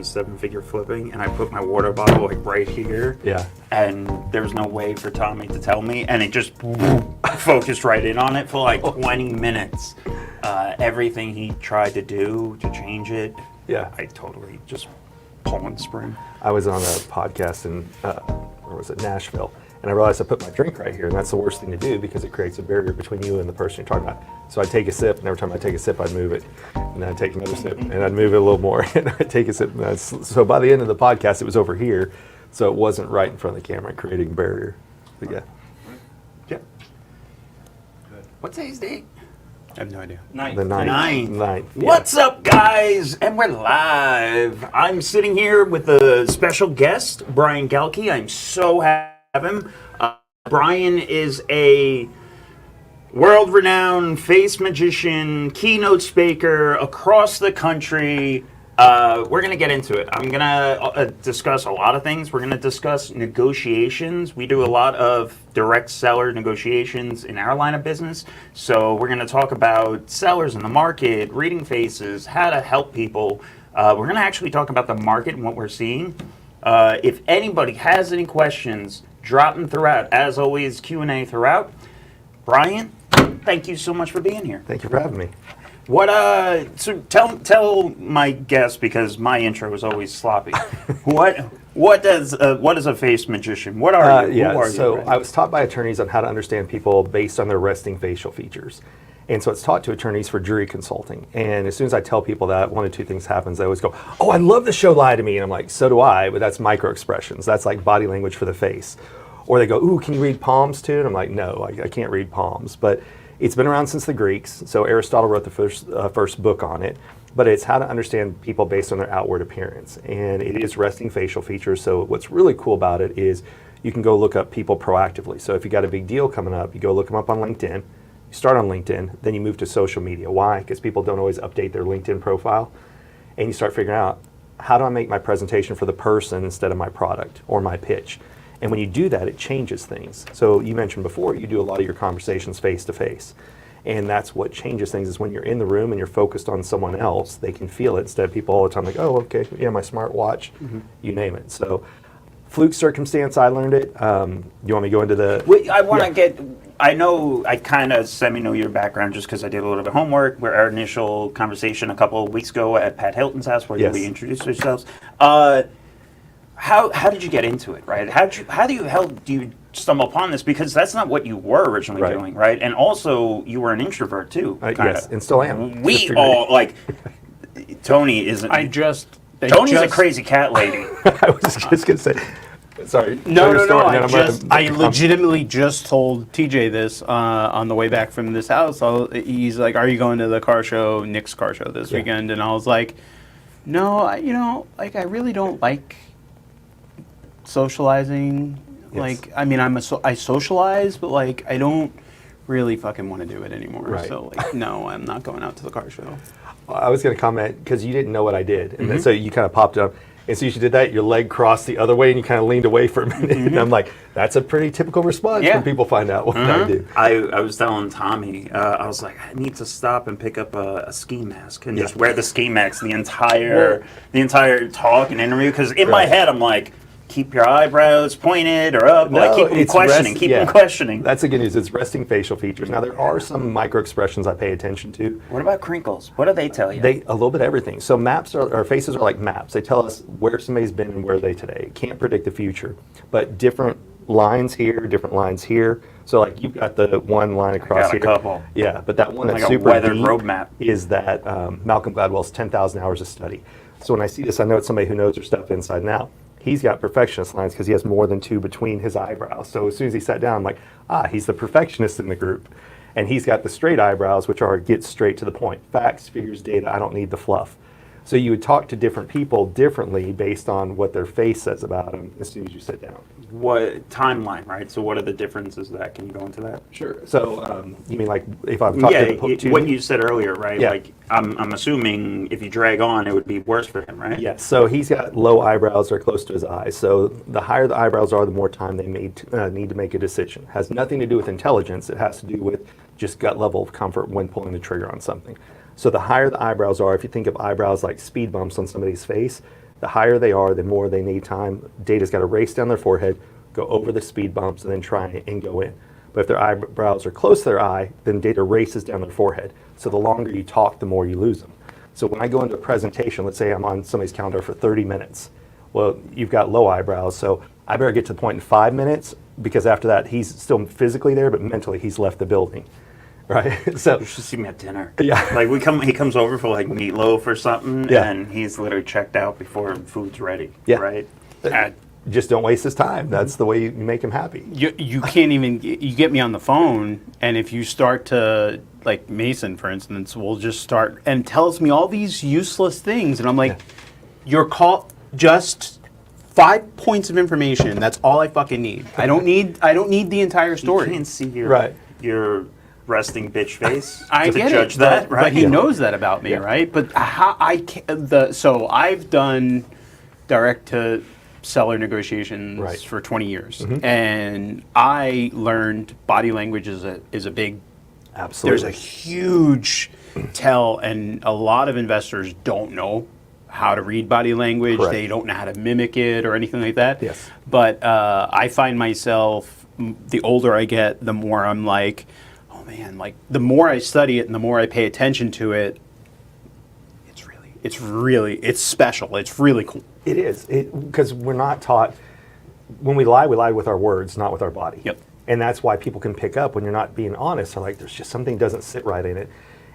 seven-figure flipping, and I put my water bottle like right here. Yeah. And there was no way for Tommy to tell me, and it just focused right in on it for like 20 minutes. Everything he tried to do to change it, Yeah. I totally just Poland Spring. I was on a podcast in, where was it, Nashville, and I realized I put my drink right here, and that's the worst thing to do because it creates a barrier between you and the person you're talking about. So I'd take a sip, and every time I take a sip, I'd move it, and then I'd take another sip, and I'd move it a little more, and I'd take a sip. And so by the end of the podcast, it was over here, so it wasn't right in front of the camera, creating a barrier. But yeah. Yeah. What's today's date? I have no idea. The ninth. Yeah. What's up, guys? And we're live. I'm sitting here with a special guest, Brian Galke. I'm so happy to have him. Brian is a world-renowned face magician, keynote speaker across the country. We're going to get into it. I'm going to discuss a lot of things. We're going to discuss negotiations. We do a lot of direct seller negotiations in our line of business. So we're going to talk about sellers in the market, reading faces, how to help people. We're going to actually talk about the market and what we're seeing. If anybody has any questions, drop them throughout. As always, Q&A throughout. Brian, thank you so much for being here. Thank you for having me. What so tell my guests, because my intro is always sloppy. what is a face magician? What are you? Yeah, Who are so you? I was taught by attorneys on how to understand people based on their resting facial features. And so it's taught to attorneys for jury consulting. And as soon as I tell people that, one of two things happens. They always go, "Oh, I love the show Lie to Me." And I'm like, "So do I," but that's micro expressions. That's like body language for the face. Or they go, "Ooh, can you read palms too?" And I'm like, "No, I can't read palms." But it's been around since the Greeks, so Aristotle wrote the first book on it, but it's how to understand people based on their outward appearance. And it is resting facial features, so what's really cool about it is you can go look up people proactively. So if you got a big deal coming up, you go look them up on LinkedIn, you start on LinkedIn, then you move to social media. Why? Because people don't always update their LinkedIn profile, and you start figuring out, how do I make my presentation for the person instead of my product or my pitch? And when you do that, it changes things. So you mentioned before, you do a lot of your conversations face to face. And that's what changes things, is when you're in the room and you're focused on someone else, they can feel it, instead of people all the time like, "Oh, okay, yeah, my smartwatch," you name it. So fluke circumstance, I learned it. You want me to go into the... I want to I know I kind of semi-know your background just because I did a little bit of homework. We're our initial conversation a couple of weeks ago at Pat Hilton's house where we introduced ourselves. How did you get into it, right? How do you stumble upon this? Because that's not what you were originally doing, right? And also, you were an introvert too. Yes, and still am. We all, like, Tony isn't. Tony's a crazy cat lady. I was just going to say, sorry. No. I legitimately just told TJ this on the way back from this house. He's like, "Are you going to the car show, Nick's car show this weekend?" And I was like, "No, I really don't like socializing." Yes. Like, I mean, I socialize, but like, I don't really fucking want to do it anymore. Right. So like, no, I'm not going out to the car show. I was going to comment because you didn't know what I did, and then, so you kind of popped up. And so you did that, your leg crossed the other way, and you kind of leaned away for a minute. And I'm like, that's a pretty typical response when people find out what I do. I was telling Tommy, I was like, I need to stop and pick up a ski mask and just wear the ski mask the entire talk and interview. Because in my head, I'm like, keep your eyebrows pointed or up. No, like, keep them questioning. Keep them questioning. That's the good news. It's resting facial features. Now, there are some micro expressions I pay attention to. What about crinkles? What do they tell you? A little bit of everything. So our faces are like maps. They tell us where somebody's been and where are they today. Can't predict the future, but different lines here, different lines here. So like you've got the one line across here. A couple. Yeah, but that one that's like super a weathered deep road map is that Malcolm Gladwell's 10,000 hours of study. So when I see this, I know it's somebody who knows their stuff inside and out. He's got perfectionist lines because he has more than two between his eyebrows. So as soon as he sat down, I'm like, he's the perfectionist in the group. And he's got the straight eyebrows, which are get straight to the point. Facts, figures, data, I don't need the fluff. So you would talk to different people differently based on what their face says about them as soon as you sit down. What timeline, right? So what are the differences of that? Can you go into that? Sure. So you mean like if I'm talking to what you said earlier, right? Yeah. Like I'm assuming if you drag on, it would be worse for him, right? Yes. So he's got low eyebrows that are close to his eyes. So the higher the eyebrows are, the more time they need to make a decision. Has nothing to do with intelligence. It has to do with just gut level of comfort when pulling the trigger on something. So the higher the eyebrows are, if you think of eyebrows like speed bumps on somebody's face, The higher they are, the more they need time. Data's got to race down their forehead, go over the speed bumps, and then try and go in. But if their eyebrows are close to their eye, then data races down their forehead. So the longer you talk, the more you lose them. So when I go into a presentation, let's say I'm on somebody's calendar for 30 minutes. Well, you've got low eyebrows, so I better get to the point in 5 minutes, because after that, he's still physically there, but mentally he's left the building, right? So You should see me at dinner. Yeah. Like he comes over for like meatloaf or something, Yeah. and he's literally checked out before food's ready. Yeah. Right. just don't waste his time. That's the way you make him happy. You can't even, you get me on the phone, and if you start to, like Mason, for instance, will just start and tells me all these useless things, and I'm like, your call, just 5 points of information. That's all I fucking need. I don't need the entire story. You can't see Right. your resting bitch face I to get judge it, that, but, right? but he knows that about me, Yeah. right? But how so I've done direct to seller negotiations Right. for 20 years, and I learned body language is a big. Absolutely. There's a huge tell, and a lot of investors don't know how to read body language. Correct. They don't know how to mimic it or anything like that. Yes. But I find myself, the older I get, the more I'm like, oh man, like the more I study it and the more I pay attention to it, it's special. It's really cool. It is, because we're not taught, when we lie with our words, not with our body. Yep. And that's why people can pick up when you're not being honest. They're like, there's just something doesn't sit right in it.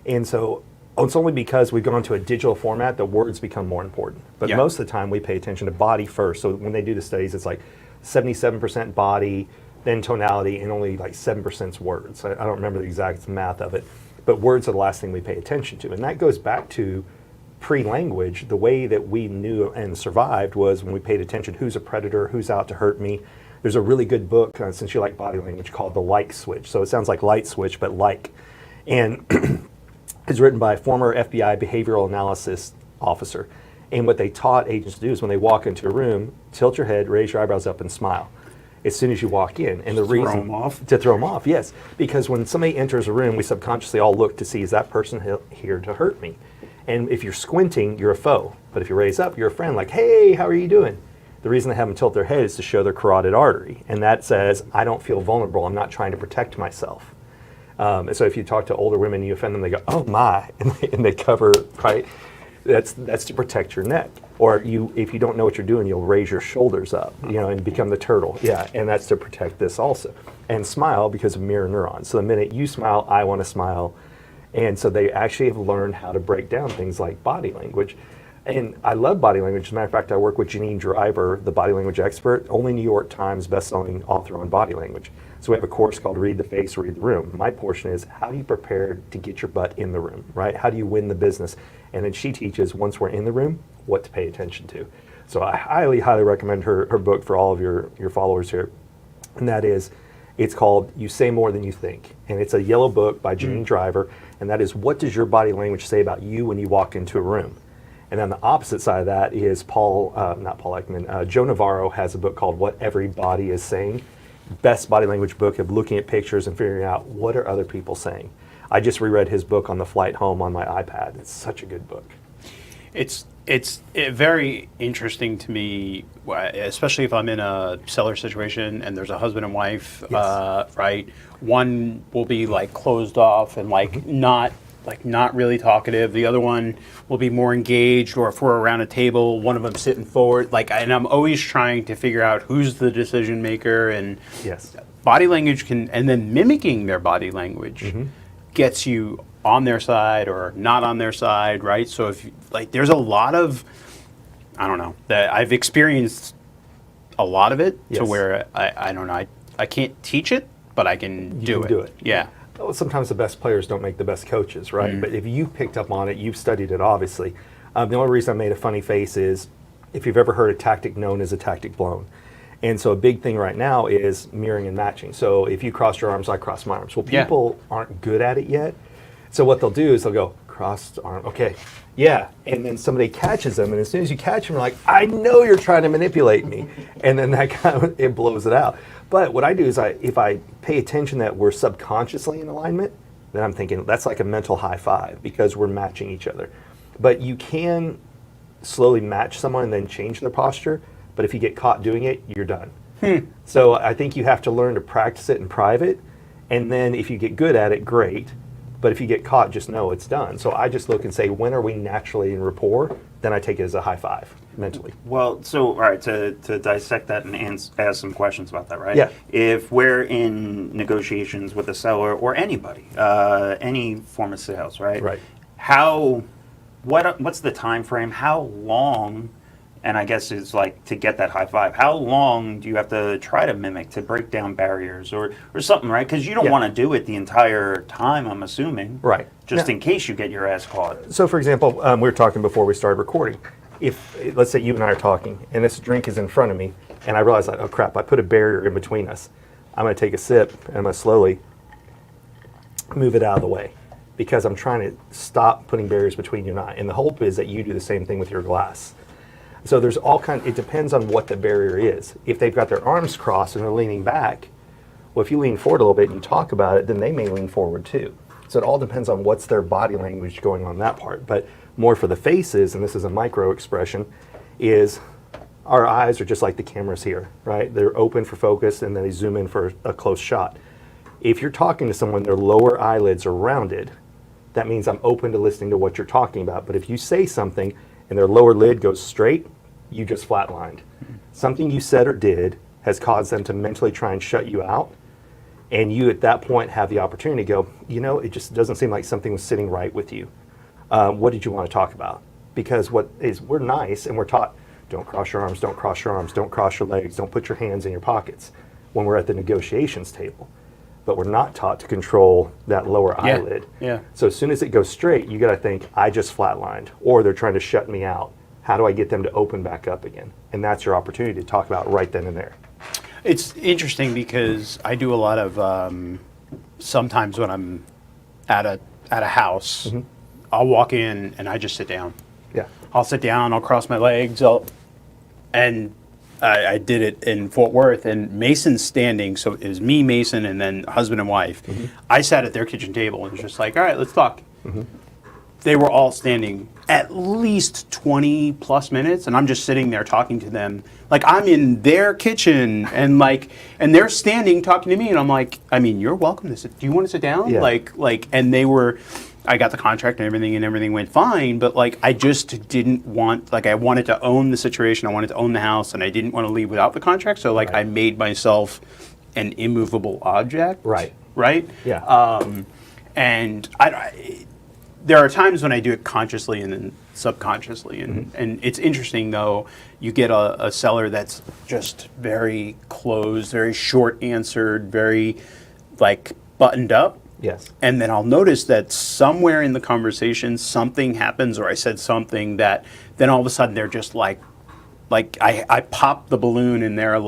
And so it's only because we've gone to a digital format that words become more important. But Yeah. most of the time we pay attention to body first. So when they do the studies, it's like 77% body, then tonality, and only like 7% words. I don't remember the exact math of it. But words are the last thing we pay attention to. And that goes back to pre-language. The way that we knew and survived was when we paid attention, who's a predator, who's out to hurt me. There's a really good book, since you like body language, called The Like Switch. So it sounds like light switch, but like. And it's written by a former FBI behavioral analysis officer. And what they taught agents to do is when they walk into a room, tilt your head, raise your eyebrows up, and smile as soon as you walk in. And the Throw reason 'em off? to throw them off, yes, because when somebody enters a room, we subconsciously all look to see, is that person here to hurt me? And if you're squinting, you're a foe. But if you raise up, you're a friend. Like, hey, how are you doing? The reason they have them tilt their head is to show their carotid artery, and that says, I don't feel vulnerable. I'm not trying to protect myself. And so if you talk to older women, you offend them, they go, oh my, and they cover, right? That's to protect your neck. Or if you don't know what you're doing, you'll raise your shoulders up, and become the turtle. Yeah, and that's to protect this also. And smile because of mirror neurons. So the minute you smile, I want to smile. And so they actually have learned how to break down things like body language. And I love body language. As a matter of fact, I work with Janine Driver, the body language expert, only New York Times bestselling author on body language. So we have a course called Read the Face, Read the Room. My portion is, how do you prepare to get your butt in the room, right? How do you win the business? And then she teaches, once we're in the room, what to pay attention to. So I highly, highly recommend her book for all of your followers here. And that is, it's called You Say More Than You Think. And it's a yellow book by Janine Driver. And that is, what does your body language say about you when you walk into a room? And on the opposite side of that is Joe Navarro has a book called What Every Body Is Saying. Best body language book of looking at pictures and figuring out what are other people saying. I just reread his book on the flight home on my iPad. It's such a good book. It's very interesting to me, especially if I'm in a seller situation and there's a husband and wife, Yes. right? One will be like closed off and not really talkative. The other one will be more engaged, or if we're around a table, one of them sitting forward. And I'm always trying to figure out who's the decision maker, and Yes. body language and then mimicking their body language gets you on their side or not on their side, right? So if there's a lot of, I don't know, that I've experienced a lot of it to Yes. where I don't know, I can't teach it, but I can do it. Yeah. Well, sometimes the best players don't make the best coaches, right? But if you picked up on it, you've studied it, obviously. The only reason I made a funny face is if you've ever heard a tactic known as a tactic blown. And so a big thing right now is mirroring and matching. So if you cross your arms, I cross my arms. Well, Yeah. people aren't good at it yet. So what they'll do is they'll go, crossed arm, okay, yeah. And then somebody catches them, and as soon as you catch them, you're like, I know you're trying to manipulate me. And then that kind of, it blows it out. But what I do is if I pay attention that we're subconsciously in alignment, then I'm thinking that's like a mental high five because we're matching each other. But you can slowly match someone and then change their posture. But if you get caught doing it, you're done. So I think you have to learn to practice it in private. And then if you get good at it, great. But if you get caught, just know it's done. So I just look and say, when are we naturally in rapport? Then I take it as a high five mentally. Well, so, all right, to dissect that and ask some questions about that, right? Yeah. If we're in negotiations with a seller or anybody, any form of sales, right? Right. What's the time frame? How long, and I guess it's like to get that high five, how long do you have to try to mimic to break down barriers or something, right? Because you don't Yeah. want to do it the entire time, I'm assuming. Right. Just Yeah. in case you get your ass caught. So for example, we were talking before we started recording. If, let's say you and I are talking, and this drink is in front of me, and I realize, like, oh crap, I put a barrier in between us. I'm going to take a sip, and I'm going to slowly move it out of the way, because I'm trying to stop putting barriers between you and I. And the hope is that you do the same thing with your glass. So there's it depends on what the barrier is. If they've got their arms crossed and they're leaning back, well, if you lean forward a little bit and you talk about it, then they may lean forward too. So it all depends on what's their body language going on that part. But more for the faces, and this is a micro expression, is our eyes are just like the cameras here, right? They're open for focus and then they zoom in for a close shot. If you're talking to someone, their lower eyelids are rounded, that means I'm open to listening to what you're talking about. But if you say something and their lower lid goes straight, you just flatlined. Something you said or did has caused them to mentally try and shut you out. And you at that point have the opportunity to go, it just doesn't seem like something was sitting right with you. What did you want to talk about? Because we're nice and we're taught, don't cross your arms, don't cross your arms, don't cross your legs, don't put your hands in your pockets when we're at the negotiations table. But we're not taught to control that lower eyelid. Yeah. So as soon as it goes straight, you got to think, I just flatlined, or they're trying to shut me out. How do I get them to open back up again? And that's your opportunity to talk about right then and there. It's interesting because I do a lot of sometimes when I'm at a house, I'll walk in and I just sit down. Yeah. I'll sit down, I'll cross my legs, and I did it in Fort Worth, and Mason's standing, so it was me, Mason, and then husband and wife. I sat at their kitchen table and was just like, all right, let's talk. They were all standing at least 20 plus minutes, and I'm just sitting there talking to them. Like, I'm in their kitchen, and they're standing talking to me, and I'm like, I mean, you're welcome to sit. Do you want to sit down? Yeah. And they were, I got the contract and everything went fine, but I just didn't want, I wanted to own the situation, I wanted to own the house, and I didn't want to leave without the contract, so Right. I made myself an immovable object. Right. Right? Yeah. And there are times when I do it consciously and then subconsciously, and it's interesting though, you get a seller that's just very closed, very short answered, very buttoned up. Yes. And then I'll notice that somewhere in the conversation, something happens, or I said something that then all of a sudden they're just I pop the balloon and they're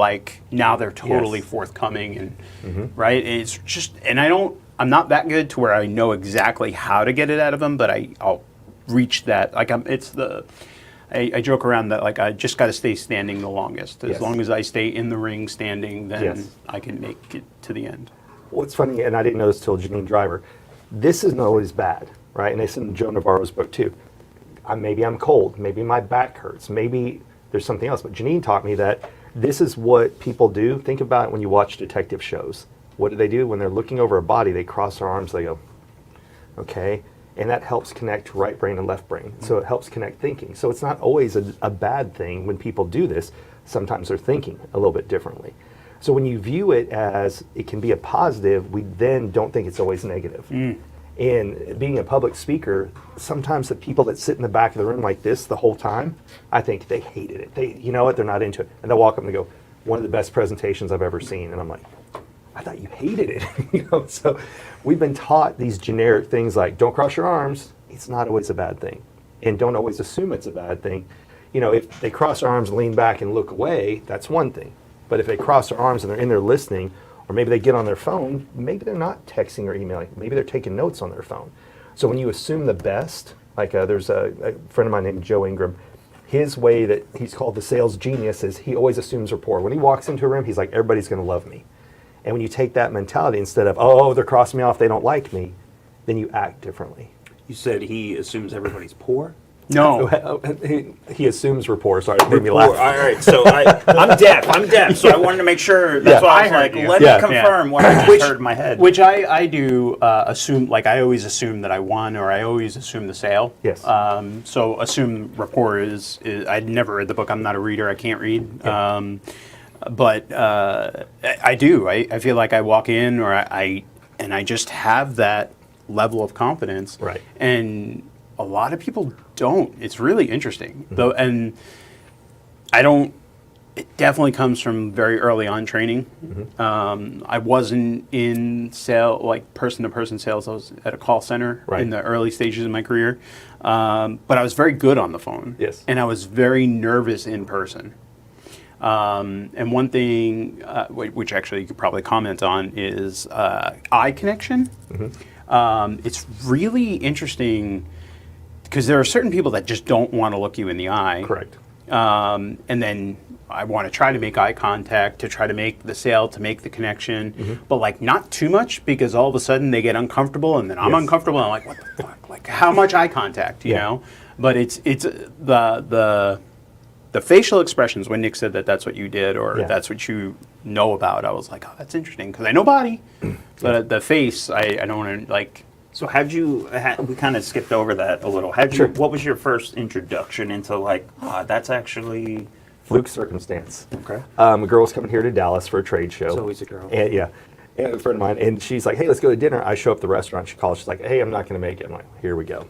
now they're totally Yes. forthcoming and right. And it's just, and I'm not that good to where I know exactly how to get it out of them, but I'll reach that. I joke around that I just got to stay standing the longest. As Yes. long as I stay in the ring standing, then Yes. I can make it to the end. What's funny, and I didn't know this till Janine Driver, this isn't always bad, right? And it's in Joe Navarro's book too. Maybe I'm cold, maybe my back hurts, maybe there's something else. But Janine taught me that this is what people do. Think about it when you watch detective shows. What do they do? When they're looking over a body, they cross their arms, they go, okay? And that helps connect right brain and left brain. So it helps connect thinking. So it's not always a bad thing when people do this. Sometimes they're thinking a little bit differently. So when you view it as it can be a positive, we then don't think it's always negative. And being a public speaker, sometimes the people that sit in the back of the room like this the whole time, I think they hated it. You know what? They're not into it. And they'll walk up and go, one of the best presentations I've ever seen. And I'm like, I thought you hated it. So we've been taught these generic things like don't cross your arms. It's not always a bad thing. And don't always assume it's a bad thing. If they cross their arms, lean back and look away, that's one thing. But if they cross their arms and they're in there listening, or maybe they get on their phone, maybe they're not texting or emailing, maybe they're taking notes on their phone. So when you assume the best, there's a friend of mine named Joe Ingram, his way that he's called the sales genius is he always assumes rapport. When he walks into a room, he's like, everybody's going to love me. And when you take that mentality instead of, oh, they're crossing me off, they don't like me, then you act differently. You said he assumes everybody's poor? No. He assumes rapport. Sorry, it made me All laugh. right, so I'm deaf, so I wanted to make sure. That's Yeah. why I I was heard like, you. let Yeah. me confirm what I just heard in my head. Which I do assume, like I always assume that I won, or I always assume the sale. Yes. So assume rapport is I'd never read the book. I'm not a reader. I can't read. Yeah. But I do. I feel like I walk in, or I just have that level of confidence. Right. And a lot of people don't. It's really interesting, though, and I don't. It definitely comes from very early on training. I wasn't in like person-to-person sales. I was at a call center Right. in the early stages of my career, but I was very good on the phone. Yes. And I was very nervous in person. And one thing, which actually you could probably comment on, is eye connection. It's really interesting because there are certain people that just don't want to look you in the eye. Correct. And then I want to try to make eye contact to try to make the sale, to make the connection, but like not too much, because all of a sudden they get uncomfortable, and then I'm Yes. uncomfortable, and I'm like, what the fuck? Like, how much eye contact, you Yeah. know? But it's the facial expressions. When Nick said that that's what you did, or Yeah. that's what you know about, I was like, oh, that's interesting, because I know body, but the face, I don't want to like. So we kind of skipped over that a little. Sure. What was your first introduction into like, that's actually... Fluke circumstance. Okay. A girl was coming here to Dallas for a trade show. It's always a girl. And, yeah. And a friend of mine, and she's like, hey, let's go to dinner. I show up at the restaurant. She calls. She's like, hey, I'm not going to make it. I'm like, here we go.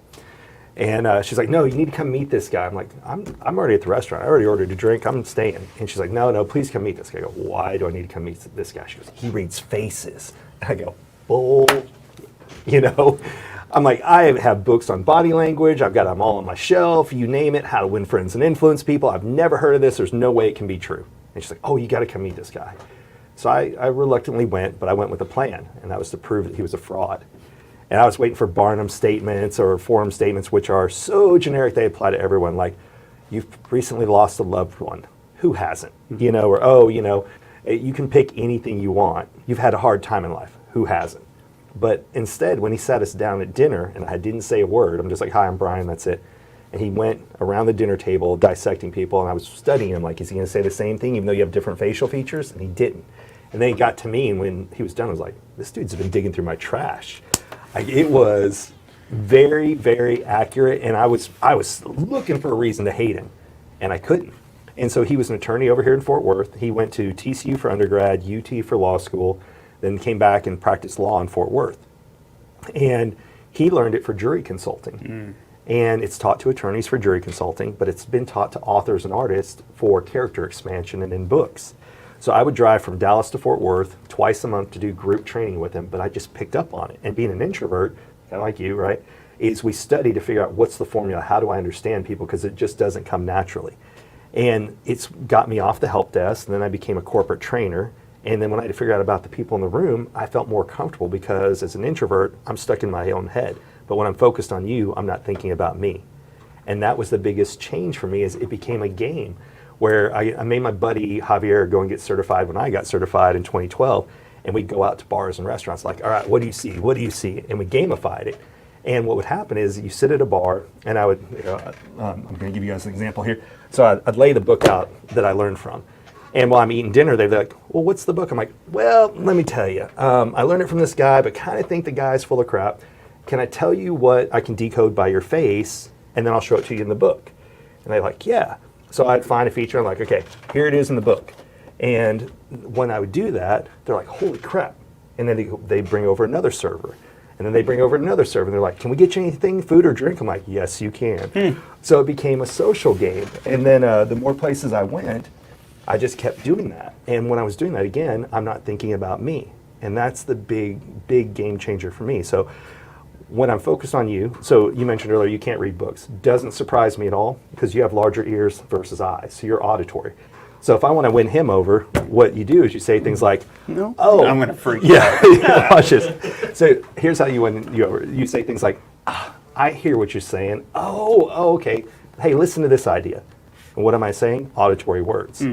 And she's like, no, you need to come meet this guy. I'm like, I'm already at the restaurant. I already ordered a drink. I'm staying. And she's like, no, please come meet this guy. I go, why do I need to come meet this guy? She goes, he reads faces. And I go, bull. You know, I'm like, I have books on body language. I've got them all on my shelf. You name it, how to win friends and influence people. I've never heard of this. There's no way it can be true. And she's like, oh, you got to come meet this guy. So I reluctantly went, but I went with a plan, and that was to prove that he was a fraud. And I was waiting for Barnum statements or forum statements, which are so generic they apply to everyone. Like, you've recently lost a loved one. Who hasn't? You know, or, oh, you know, you can pick anything you want. You've had a hard time in life. Who hasn't? But instead, when he sat us down at dinner, and I didn't say a word, I'm just like, hi, I'm Brian, that's it. And he went around the dinner table dissecting people, and I was studying him, like, is he going to say the same thing even though you have different facial features? And he didn't. And then he got to me, and when he was done, I was like, this dude's been digging through my trash. Like, it was very, very accurate, and I was looking for a reason to hate him, and I couldn't. And so he was an attorney over here in Fort Worth. He went to TCU for undergrad, UT for law school, then came back and practiced law in Fort Worth. And he learned it for jury consulting. And it's taught to attorneys for jury consulting, but it's been taught to authors and artists for character expansion and in books. So I would drive from Dallas to Fort Worth twice a month to do group training with him, but I just picked up on it. And being an introvert, kind of like you, right, is we study to figure out what's the formula, how do I understand people, because it just doesn't come naturally. And it's got me off the help desk, and then I became a corporate trainer. And then when I had to figure out about the people in the room, I felt more comfortable because as an introvert, I'm stuck in my own head. But when I'm focused on you, I'm not thinking about me. And that was the biggest change for me, is it became a game where I made my buddy Javier go and get certified when I got certified in 2012. And we'd go out to bars and restaurants like, all right, what do you see? What do you see? And we gamified it. And what would happen is you sit at a bar, and I would, I'm going to give you guys an example here. So I'd lay the book out that I learned from. And while I'm eating dinner, they'd be like, well, what's the book? I'm like, well, let me tell you. I learned it from this guy, but kind of think the guy's full of crap. Can I tell you what I can decode by your face, and then I'll show it to you in the book? And they're like, yeah. So I'd find a feature, I'm like, okay, here it is in the book. And when I would do that, they're like, holy crap. And then they bring over another server. And then they bring over another server, and they're like, can we get you anything, food or drink? I'm like, yes, you can. So it became a social game. And then the more places I went, I just kept doing that. And when I was doing that again, I'm not thinking about me. And that's the big, big game changer for me. So when I'm focused on you, so you mentioned earlier you can't read books. Doesn't surprise me at all, because you have larger ears versus eyes, so you're auditory. So if I want to win him over, what you do is you say things like, No. oh. I'm going to freak Yeah, watch this. So here's how you win you over. You say things like, I hear what you're saying. Oh, okay. Hey, listen to this idea. And what am I saying? Auditory words.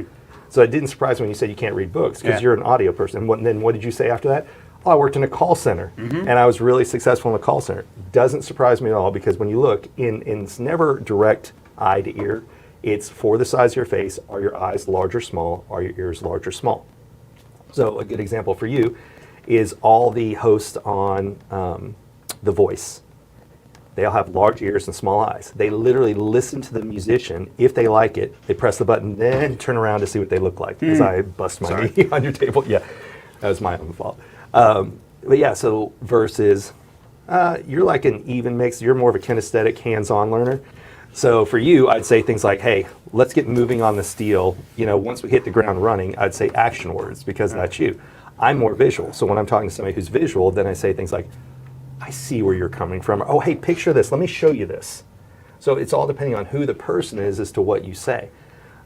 So it didn't surprise me when you said you can't read books, because Yeah. you're an audio person. And then what did you say after that? oh, I worked in a call center and I was really successful in a call center. Doesn't surprise me at all, because when you look, it's never direct eye to ear. It's for the size of your face. Are your eyes large or small? Are your ears large or small? So a good example for you is all the hosts on The Voice. They all have large ears and small eyes. They literally listen to the musician. If they like it, they press the button, then turn around to see what they look like. As I bust my knee on your table. Yeah, that was my own fault. But yeah, so versus you're like an even mix. You're more of a kinesthetic, hands-on learner. So for you, I'd say things like, hey, let's get moving on the steel. You know, once we hit the ground running, I'd say action words, because that's you. I'm more visual. So when I'm talking to somebody who's visual, then I say things like, I see where you're coming from. Or, oh, hey, picture this. Let me show you this. So it's all depending on who the person is as to what you say.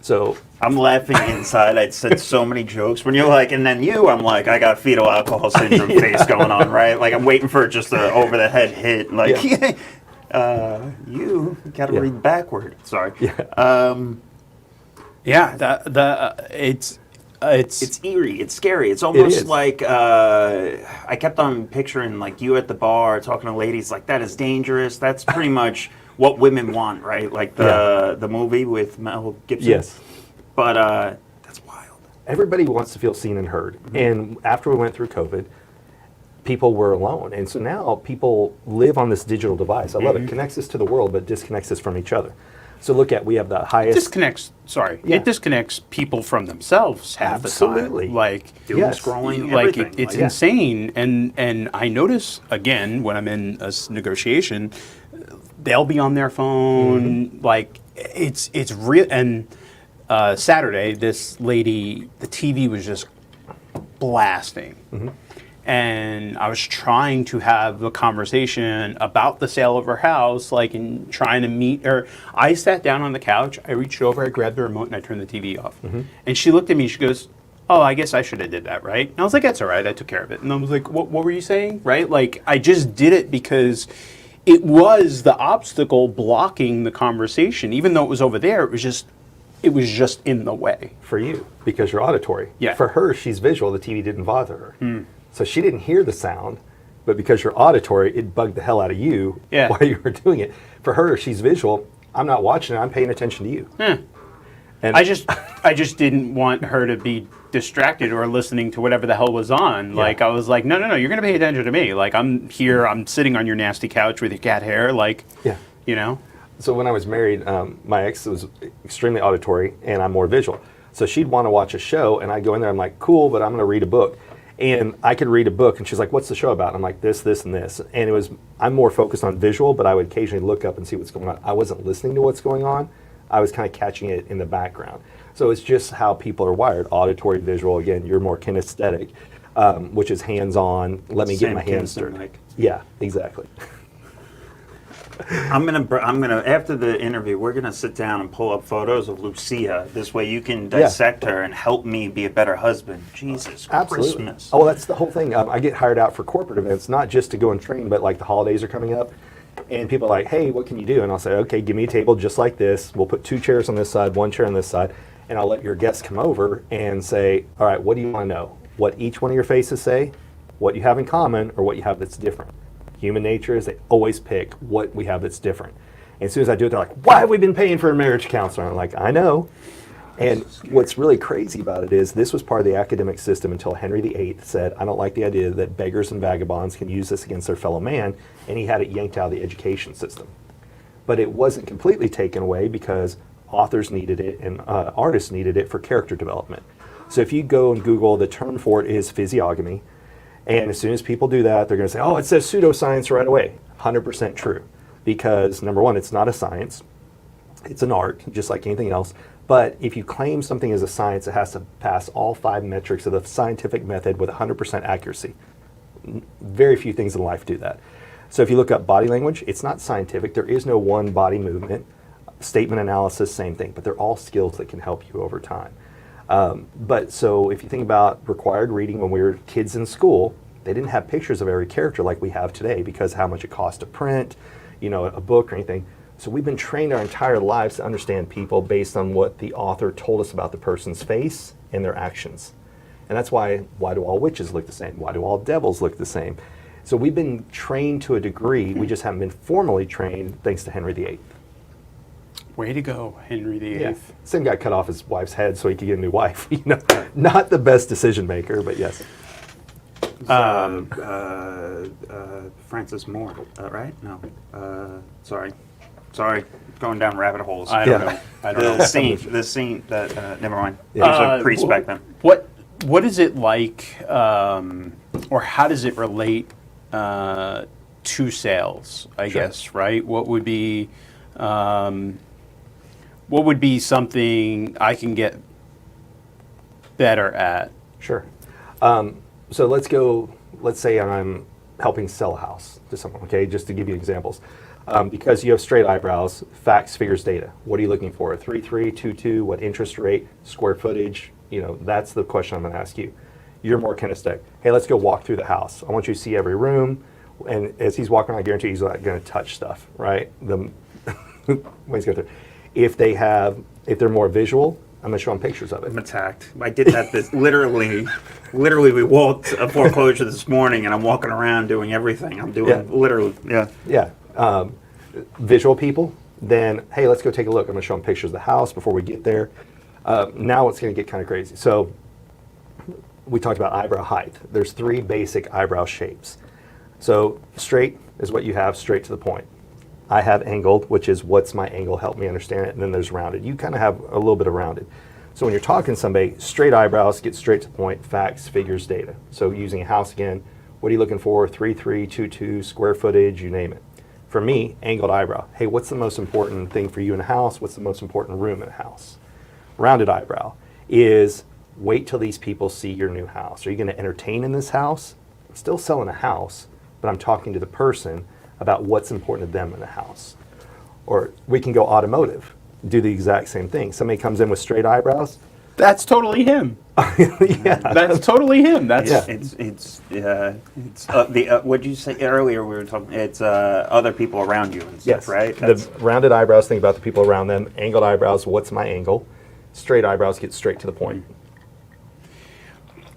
So I'm laughing inside. I'd said so many jokes. When you're like, and then you, I'm like, I got fetal alcohol syndrome face going on, right? Like I'm waiting for just a over the head hit. Like, you got to read backward. Sorry. It's eerie. It's scary. It's almost like I kept on picturing like you at the bar talking to ladies. Like that is dangerous. That's pretty much what women want, right? Like the movie with Mel Gibson. Yes. But that's wild. Everybody wants to feel seen and heard. And after we went through COVID, people were alone. And so now people live on this digital device. I love it. Connects us to the world, but disconnects us from each other. So look at, we have the highest... It disconnects people from themselves half the time. Like, doom scrolling, like everything. it's insane. And I notice, again, when I'm in a negotiation, they'll be on their phone. Like, it's real. And Saturday, this lady, the TV was just blasting. And I was trying to have a conversation about the sale of her house, like, and trying to meet her. I sat down on the couch, I reached over, I grabbed the remote, and I turned the TV off. And she looked at me, she goes, oh, I guess I should have did that, right? And I was like, that's all right, I took care of it. And I was like, what were you saying, right? Like, I just did it because it was the obstacle blocking the conversation. Even though it was over there, it was just in the way. For you, because you're auditory. Yeah. For her, she's visual, the TV didn't bother her. So she didn't hear the sound, but because you're auditory, it bugged the hell out of you while you were doing it. For her, she's visual. I'm not watching it. I'm paying attention to you. And I just didn't want her to be distracted or listening to whatever the hell was on. Like, I was like, no, you're going to pay attention to me. Like, I'm here. I'm sitting on your nasty couch with your cat hair. Like, you know. So when I was married, my ex was extremely auditory, and I'm more visual. So she'd want to watch a show, and I'd go in there. I'm like, cool, but I'm going to read a book. And I could read a book, and she's like, what's the show about? And I'm like, this, and this. And I'm more focused on visual, but I would occasionally look up and see what's going on. I wasn't listening to what's going on. I was kind of catching it in the background. So it's just how people are wired. Auditory, visual, again, you're more kinesthetic, which is hands-on. Let me get my hands dirty. Yeah, exactly. I'm gonna after the interview, we're gonna sit down and pull up photos of Lucia. This way you can dissect her and help me be a better husband. Jesus Christmas. Oh, well, that's the whole thing. I get hired out for corporate events, not just to go and train, but like the holidays are coming up. And people are like, hey, what can you do? And I'll say, okay, give me a table just like this. We'll put 2 chairs on this side, 1 chair on this side. And I'll let your guests come over and say, all right, what do you want to know? What each one of your faces say, what you have in common, or what you have that's different. Human nature is they always pick what we have that's different. And as soon as I do it, they're like, why have we been paying for a marriage counselor? I'm like, I know. And what's really crazy about it is this was part of the academic system until Henry VIII said, I don't like the idea that beggars and vagabonds can use this against their fellow man, and he had it yanked out of the education system. But it wasn't completely taken away because authors needed it and artists needed it for character development. So if you go and Google, the term for it is physiognomy. And as soon as people do that, they're going to say, oh, it says pseudoscience right away. 100% true. Because number one, it's not a science. It's an art, just like anything else. But if you claim something as a science, it has to pass all 5 metrics of the scientific method with 100% accuracy. Very few things in life do that. So if you look up body language, it's not scientific. There is no one body movement. Statement analysis, same thing. But they're all skills that can help you over time. But so if you think about required reading when we were kids in school, they didn't have pictures of every character like we have today because how much it costs to print, a book or anything. So we've been trained our entire lives to understand people based on what the author told us about the person's face and their actions. And that's why do all witches look the same? Why do all devils look the same? So we've been trained to a degree, we just haven't been formally trained thanks to Henry VIII. Way to go, Henry VIII. Same guy cut off his wife's head so he could get a new wife. Not the best decision maker, but yes. Francis Moore, right? No. Sorry, going down rabbit holes. I don't know. I don't know. The saint that, never mind. Yeah. He was a priest back then. What is it like, or how does it relate to sales, I guess, right? What would be something I can get better at? Sure. So let's say I'm helping sell a house to someone, okay, just to give you examples. Because you have straight eyebrows, facts, figures, data. What are you looking for? 3.3, 2.2, what interest rate, square footage? That's the question I'm going to ask you. You're more kinesthetic. Hey, let's go walk through the house. I want you to see every room. And as he's walking, I guarantee he's not going to touch stuff, right? When he's going through. If they're more visual, I'm going to show them pictures of it. I'm attacked. I did that literally, we walked a foreclosure this morning and I'm walking around doing everything. I'm doing literally, Yeah. Visual people, then, hey, let's go take a look. I'm going to show them pictures of the house before we get there. Now it's going to get kind of crazy. So we talked about eyebrow height. There's 3 basic eyebrow shapes. So straight is what you have, straight to the point. I have angled, which is what's my angle, help me understand it, and then there's rounded. You kind of have a little bit of rounded. So when you're talking to somebody, straight eyebrows, get straight to the point, facts, figures, data. So using a house again, what are you looking for? 3.3, 2.2, square footage, you name it. For me, angled eyebrow. Hey, what's the most important thing for you in a house? What's the most important room in a house? Rounded eyebrow is wait till these people see your new house. Are you going to entertain in this house? I'm still selling a house, but I'm talking to the person about what's important to them in the house. Or we can go automotive, do the exact same thing. Somebody comes in with straight eyebrows. That's totally him. Yeah. That's totally him. That's what'd you say earlier? We were talking. It's other people around you and stuff, Yes. right? The rounded eyebrows, think about the people around them. Angled eyebrows, what's my angle? Straight eyebrows, get straight to the point.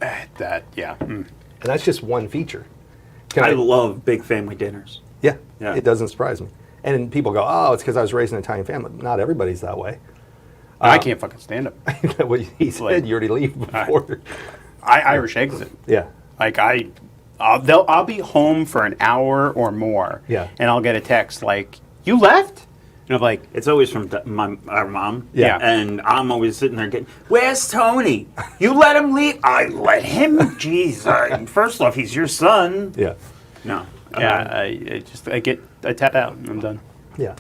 And that's just one feature. I love big family dinners. Yeah, Yeah. it doesn't surprise me. And people go, oh, it's because I was raised in an Italian family. Not everybody's that way. I can't fucking stand him. What he said, you already leave before. I Irish exit. Yeah. Like I'll be home for an hour or more. Yeah. And I'll get a text like, "You left?" And I'm like, It's always from our mom. Yeah. And I'm always sitting there getting, where's Tony? You let him leave? I let him? Jeez. First off, he's your son. Yeah. No. I tap out and I'm done. Yeah.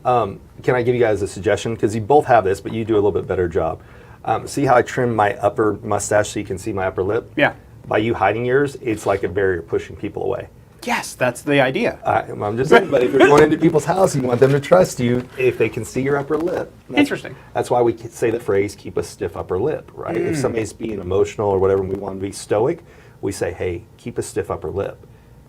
Can I give you guys a suggestion? Because you both have this, but you do a little bit better job. See how I trim my upper mustache so you can see my upper lip? Yeah. By you hiding yours, it's like a barrier pushing people away. Yes, that's the idea. I'm just saying, but if you're going into people's house, you want them to trust you if they can see your upper lip. Interesting. That's why we say the phrase, keep a stiff upper lip, right? If somebody's being emotional or whatever and we want to be stoic, we say, hey, keep a stiff upper lip.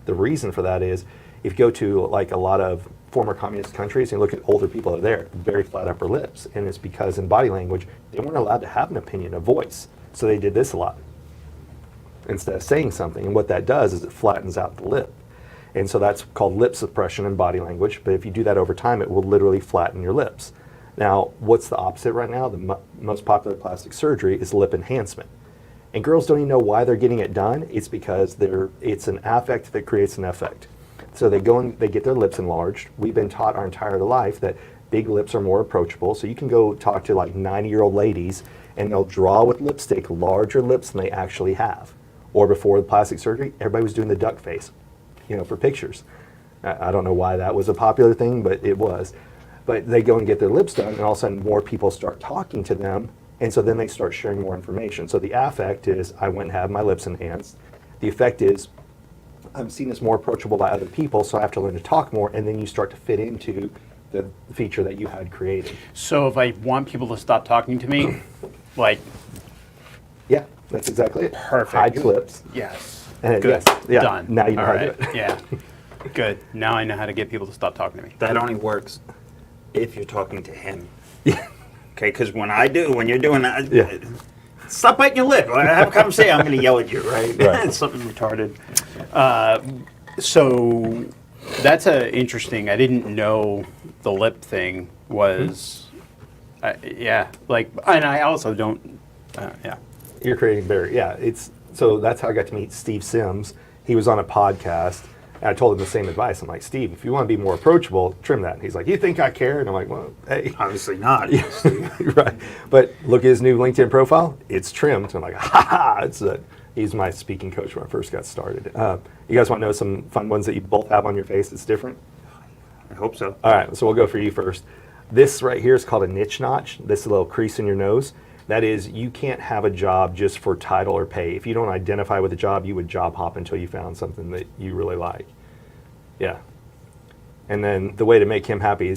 The reason for that is if you go to like a lot of former communist countries and you look at older people that are there, very flat upper lips. And it's because in body language, they weren't allowed to have an opinion, a voice. So they did this a lot instead of saying something. And what that does is it flattens out the lip. And so that's called lip suppression in body language. But if you do that over time, it will literally flatten your lips. Now, what's the opposite right now? The most popular plastic surgery is lip enhancement. And girls don't even know why they're getting it done. It's because it's an affect that creates an effect. So they go and they get their lips enlarged. We've been taught our entire life that big lips are more approachable. So you can go talk to like 90-year-old ladies and they'll draw with lipstick larger lips than they actually have. Or before the plastic surgery, everybody was doing the duck face, for pictures. I don't know why that was a popular thing, but it was. But they go and get their lips done and all of a sudden more people start talking to them. And so then they start sharing more information. So the affect is I went and had my lips enhanced. The effect is I'm seen as more approachable by other people, so I have to learn to talk more, and then you start to fit into the feature that you had created. So if I want people to stop talking to me, like... Yeah, that's exactly it. Perfect. Hide your lips. Yes. And Good. yes, yeah, Done. now you know All how to right. do it. Yeah. Good. Now I know how to get people to stop talking to me. That only works if you're talking to him. Yeah. Okay, because when you're doing that, Yeah. Stop biting your lip. I have a conversation. I'm going to yell at you, right? Right. It's something retarded. So that's a interesting. I didn't know the lip thing was. Yeah, like, and I also don't. Yeah. You're creating barrier. Yeah, so that's how I got to meet Steve Sims. He was on a podcast, and I told him the same advice. I'm like, Steve, if you want to be more approachable, trim that. And he's like, you think I care? And I'm like, well, hey. Obviously not. Right. But look at his new LinkedIn profile. It's trimmed. I'm like, he's my speaking coach when I first got started. You guys want to know some fun ones that you both have on your face that's different? I hope so. All right, so we'll go for you first. This right here is called a niche notch. This little crease in your nose. That is, you can't have a job just for title or pay. If you don't identify with a job, you would job hop until you found something that you really like. Yeah. And then the way to make him happy,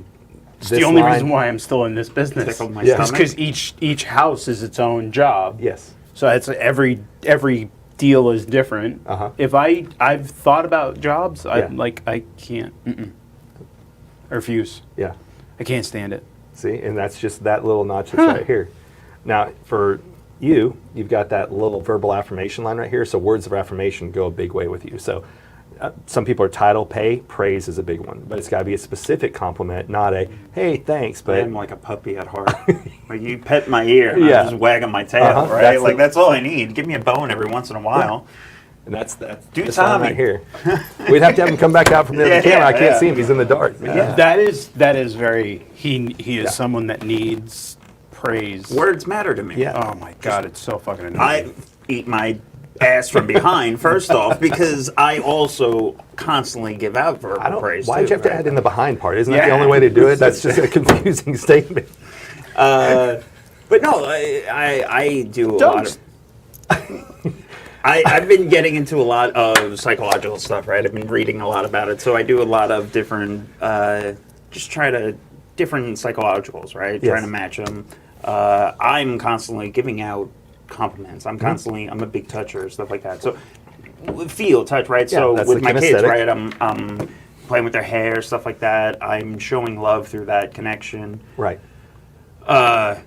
It's the only reason why I'm still in this business. Tickled my Is stomach. because each house is its own job. Yes. So it's every deal is different. Uh-huh. If I've thought about jobs, Yeah. I can't. I refuse. Yeah. I can't stand it. See, and that's just that little notch that's right here. Now, for you've got that little verbal affirmation line right here. So words of affirmation go a big way with you. So some people are title, pay, praise is a big one, but it's got to be a specific compliment, not a hey, thanks. But I'm like a puppy at heart. Like you pet my ear, and Yeah. I'm just wagging my tail, Uh-huh. right? That's Like it. that's all I need. Give me a bone every once in a while. and that's Do this line Tommy. right here. We'd have to have him come back out from the other Yeah, camera. I can't yeah. see him; he's in the dark. That is very. He is Yeah. someone that needs praise. Words matter to me. Yeah. Oh my god, it's so fucking annoying. I eat my ass from behind first off because I also constantly give out verbal praise. Why'd too, you have to right? add in the behind part? Isn't that the Yeah. only way to do it? That's just a confusing statement. But no, I do a lot of. I've been getting into a lot of psychological stuff, right? I've been reading a lot about it, so I do a lot of different, different psychologicals, right? Yes. Trying to match them. I'm constantly giving out compliments. I'm a big toucher, stuff like that. So, feel, touch, right? Yeah, So that's with the my kids, kinesthetic. right? I'm playing with their hair, stuff like that. I'm showing love through that connection. Right. yeah,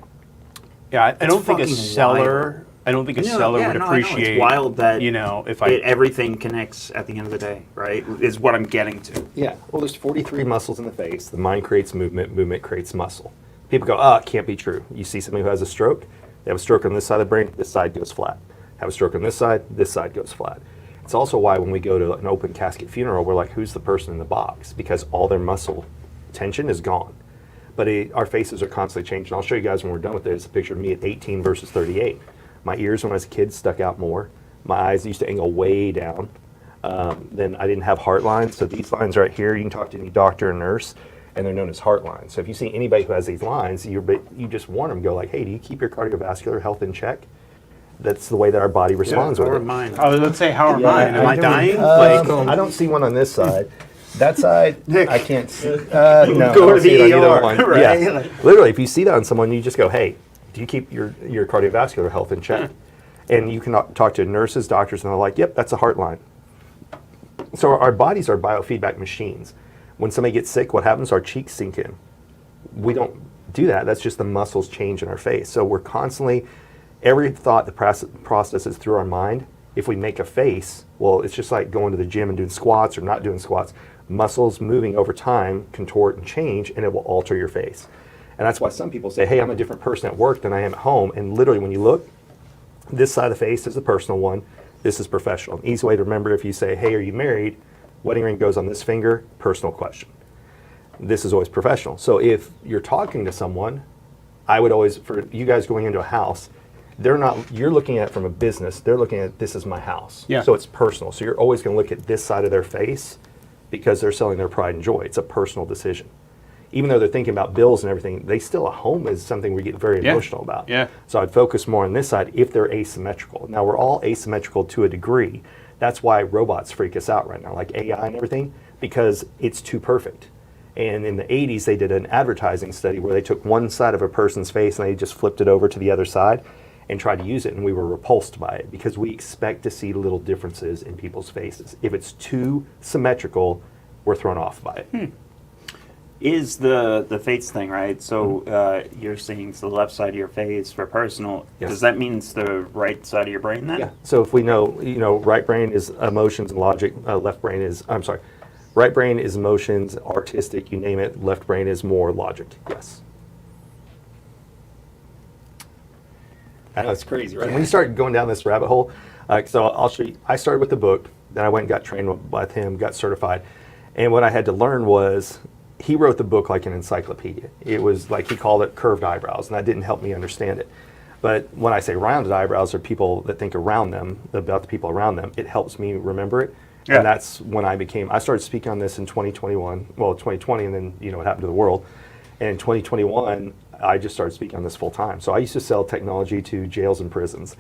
I don't think a fucking seller. wild. I don't think a No, seller yeah, would no, I know. It's appreciate. wild that if I everything connects at the end of the day, right? Is what I'm getting to. Yeah. Well, there's 43 muscles in the face. The mind creates movement. Movement creates muscle. People go, oh, it can't be true. You see somebody who has a stroke. They have a stroke on this side of the brain. This side goes flat. Have a stroke on this side goes flat. It's also why when we go to an open casket funeral, we're like, who's the person in the box? Because all their muscle tension is gone. But our faces are constantly changing. I'll show you guys when we're done with this. It's a picture of me at 18 versus 38. My ears when I was a kid stuck out more. My eyes used to angle way down. Then I didn't have heart lines. So these lines right here, you can talk to any doctor or nurse, and they're known as heart lines. So if you see anybody who has these lines, you just warn them, go like, hey, do you keep your cardiovascular health in check? That's the way that our body responds with Or it. mine. I was going to say, how am I? Am I dying? I don't see one on this side. That side, I can't see. No, I Go don't to see it the on either ER, one. right? Yeah. Like- Literally, if you see that on someone, you just go, hey, do you keep your cardiovascular health in check? And you can talk to nurses, doctors, and they're like, yep, that's a heart line. So our bodies are biofeedback machines. When somebody gets sick, what happens? Our cheeks sink in. We don't do that. That's just the muscles change in our face. So we're constantly, every thought that processes through our mind, if we make a face, well, it's just like going to the gym and doing squats or not doing squats. Muscles moving over time contort and change, and it will alter your face. And that's why some people say, hey, I'm a different person at work than I am at home. And literally, when you look, this side of the face is the personal one. This is professional. An easy way to remember, if you say, hey, are you married? Wedding ring goes on this finger, personal question. This is always professional. So if you're talking to someone, I would always, for you guys going into a house, you're looking at it from a business, they're looking at this is my house. Yeah. So it's personal. So you're always going to look at this side of their face because they're selling their pride and joy. It's a personal decision. Even though they're thinking about bills and everything, they still, a home is something we get very emotional about. Yeah. So I'd focus more on this side if they're asymmetrical. Now, we're all asymmetrical to a degree. That's why robots freak us out right now, like AI and everything, because it's too perfect. And in the 80s, they did an advertising study where they took one side of a person's face and they just flipped it over to the other side and tried to use it. And we were repulsed by it because we expect to see little differences in people's faces. If it's too symmetrical, we're thrown off by it. is the face thing, right? So you're saying it's the left side of your face for personal. Yes. Does that mean it's the right side of your brain then? Yeah. So if we know, right brain is emotions and logic. Right brain is emotions, artistic, you name it. Left brain is more logic. Yes. I know it's crazy, right? When you start going down this rabbit hole, so I'll show you. I started with the book, then I went and got trained with him, got certified, and what I had to learn was he wrote the book like an encyclopedia. It was like he called it curved eyebrows, and that didn't help me understand it. But when I say rounded eyebrows are people that think around them, about the people around them, it helps me remember it. Yeah. And that's when I started speaking on this in 2020, and then what happened to the world. And in 2021, I just started speaking on this full time. So I used to sell technology to jails and prisons.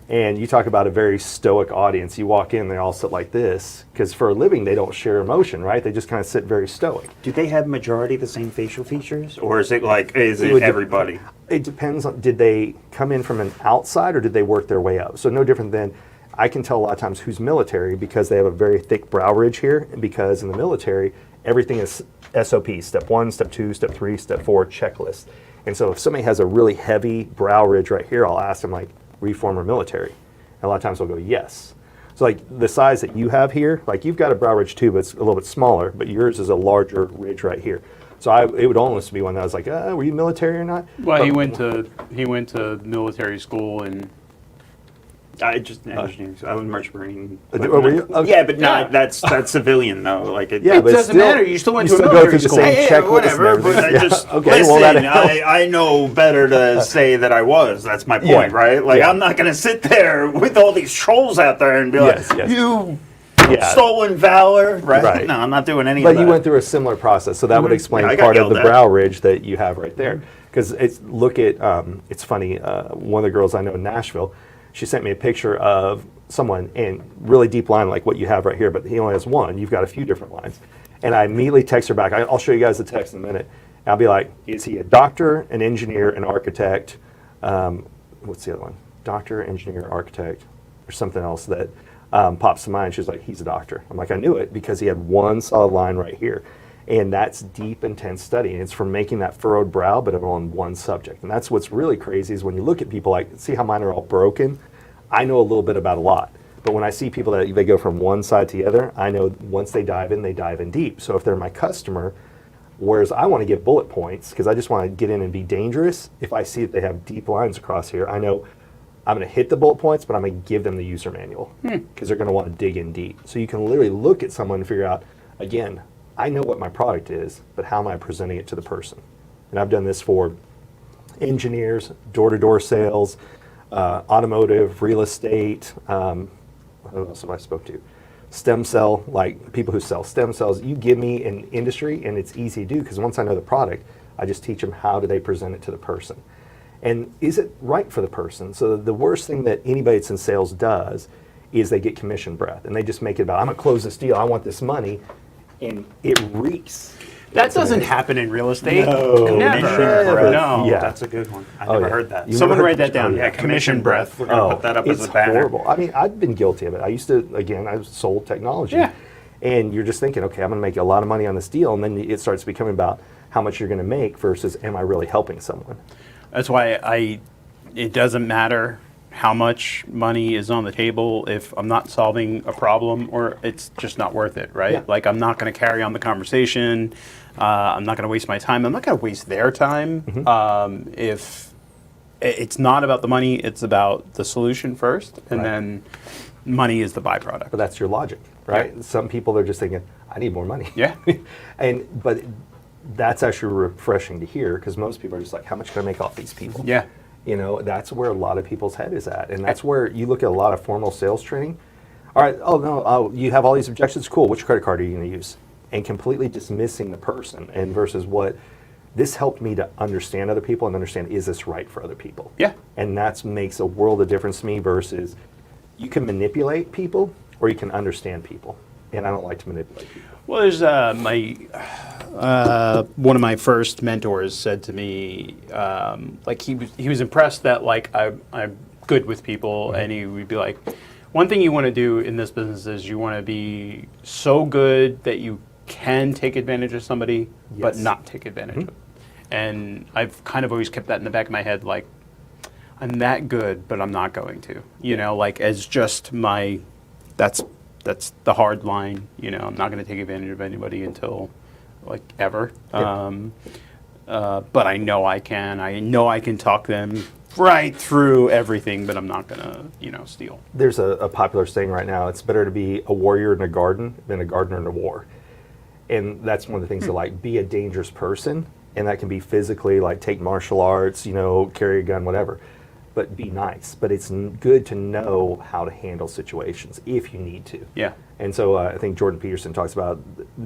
And you talk about a very stoic audience. You walk in, they all sit like this, because for a living, they don't share emotion, right? They just kind of sit very stoic. Do they have majority the same facial features? Or is it everybody? It depends on, did they come in from an outside or did they work their way up? So no different than, I can tell a lot of times who's military because they have a very thick brow ridge here, and because in the military, everything is SOP, step 1, step 2, step 3, step 4, checklist. And so if somebody has a really heavy brow ridge right here, I'll ask them like, reformer military? And a lot of times they'll go, yes. So like the size that you have here, like you've got a brow ridge too, but it's a little bit smaller, but yours is a larger ridge right here. So it would almost be one that I was like, were you military or not? Well, But he went to military school and I just engineering. I was March Marine. were you? Okay. Yeah, but Yeah. that's civilian though. Like Yeah, it but doesn't still, matter. You still went to a go military through the school. same Hey, checklist whatever. and But I everything. just Okay, listen. well, that helps. I know better to say that I was. That's my point, Yeah. right? Like Yeah. I'm not gonna sit there with all these trolls out there and be Yes, like, yes. "You Yeah. stolen valor," right? Right. No, I'm not doing any But of that. you went through a similar process, so that would explain Yeah, I got part of yelled the at. brow ridge that you have right there. Because it's it's funny. One of the girls I know in Nashville, she sent me a picture of someone and really deep line like what you have right here, but he only has one. You've got a few different lines, and I immediately text her back. I'll show you guys the text in a minute. And I'll be like, is he a doctor, an engineer, an architect? What's the other one? Doctor, engineer, architect, or something else that pops to mind. She's like, he's a doctor. I'm like, I knew it because he had one solid line right here. And that's deep, intense study. And it's from making that furrowed brow, but on one subject. And that's what's really crazy is when you look at people like, see how mine are all broken? I know a little bit about a lot. But when I see people that they go from one side to the other, I know once they dive in deep. So if they're my customer, whereas I want to give bullet points, because I just want to get in and be dangerous, if I see that they have deep lines across here, I know I'm going to hit the bullet points, but I'm going to give them the user manual because they're going to want to dig in deep. So you can literally look at someone and figure out, again, I know what my product is, but how am I presenting it to the person? And I've done this for engineers, door-to-door sales, automotive, real estate, who else have I spoke to? Stem cell, like people who sell stem cells. You give me an industry and it's easy to do because once I know the product, I just teach them how do they present it to the person. And is it right for the person? So the worst thing that anybody that's in sales does is they get commission breath and they just make it about, I'm gonna close this deal, I want this money, and it reeks. that doesn't happen in real estate. No, Never. No. Yeah. That's a good one. I Oh, never yeah. heard that. You Someone never write that down. Yeah, commission breath. We're gonna put that up as it's a banner. horrible. I mean, I've been guilty of it. I used to, again, I sold technology. Yeah. And you're just thinking, okay, I'm going to make a lot of money on this deal. And then it starts becoming about how much you're going to make versus am I really helping someone? That's why it doesn't matter how much money is on the table if I'm not solving a problem or it's just not worth it, right? Yeah. Like I'm not going to carry on the conversation. I'm not going to waste my time. I'm not going to waste their time. If it's not about the money, it's about the solution first, and Right. then money is the byproduct. But that's your logic, right? Yeah. Some people are just thinking, I need more money. Yeah. But that's actually refreshing to hear because most people are just like, how much can I make off these people? Yeah. You know, that's where a lot of people's head is at. And that's where you look at a lot of formal sales training. All right, oh no, you have all these objections, cool. Which credit card are you going to use? And completely dismissing the person and versus what this helped me to understand other people and understand, is this right for other people? Yeah. And that makes a world of difference to me versus you can manipulate people or you can understand people. And I don't like to manipulate people. Well, there's one of my first mentors said to me, like he was impressed that like I'm good with people, and he would be like, one thing you want to do in this business is you want to be so good that you can take advantage of somebody, but Yes. not take advantage of them. And I've kind of always kept that in the back of my head, like, I'm that good, but I'm not going to. You know, like as just my, that's the hard line. You know, I'm not going to take advantage of anybody until, like, ever. Yeah. But I know I can. I know I can talk them right through everything, but I'm not going to, you know, steal. There's a popular saying right now, it's better to be a warrior in a garden than a gardener in a war. And that's one of the things that, like, be a dangerous person, and that can be physically, like take martial arts, you know, carry a gun, whatever, but be nice. But it's good to know how to handle situations if you need to. Yeah. And so I think Jordan Peterson talks about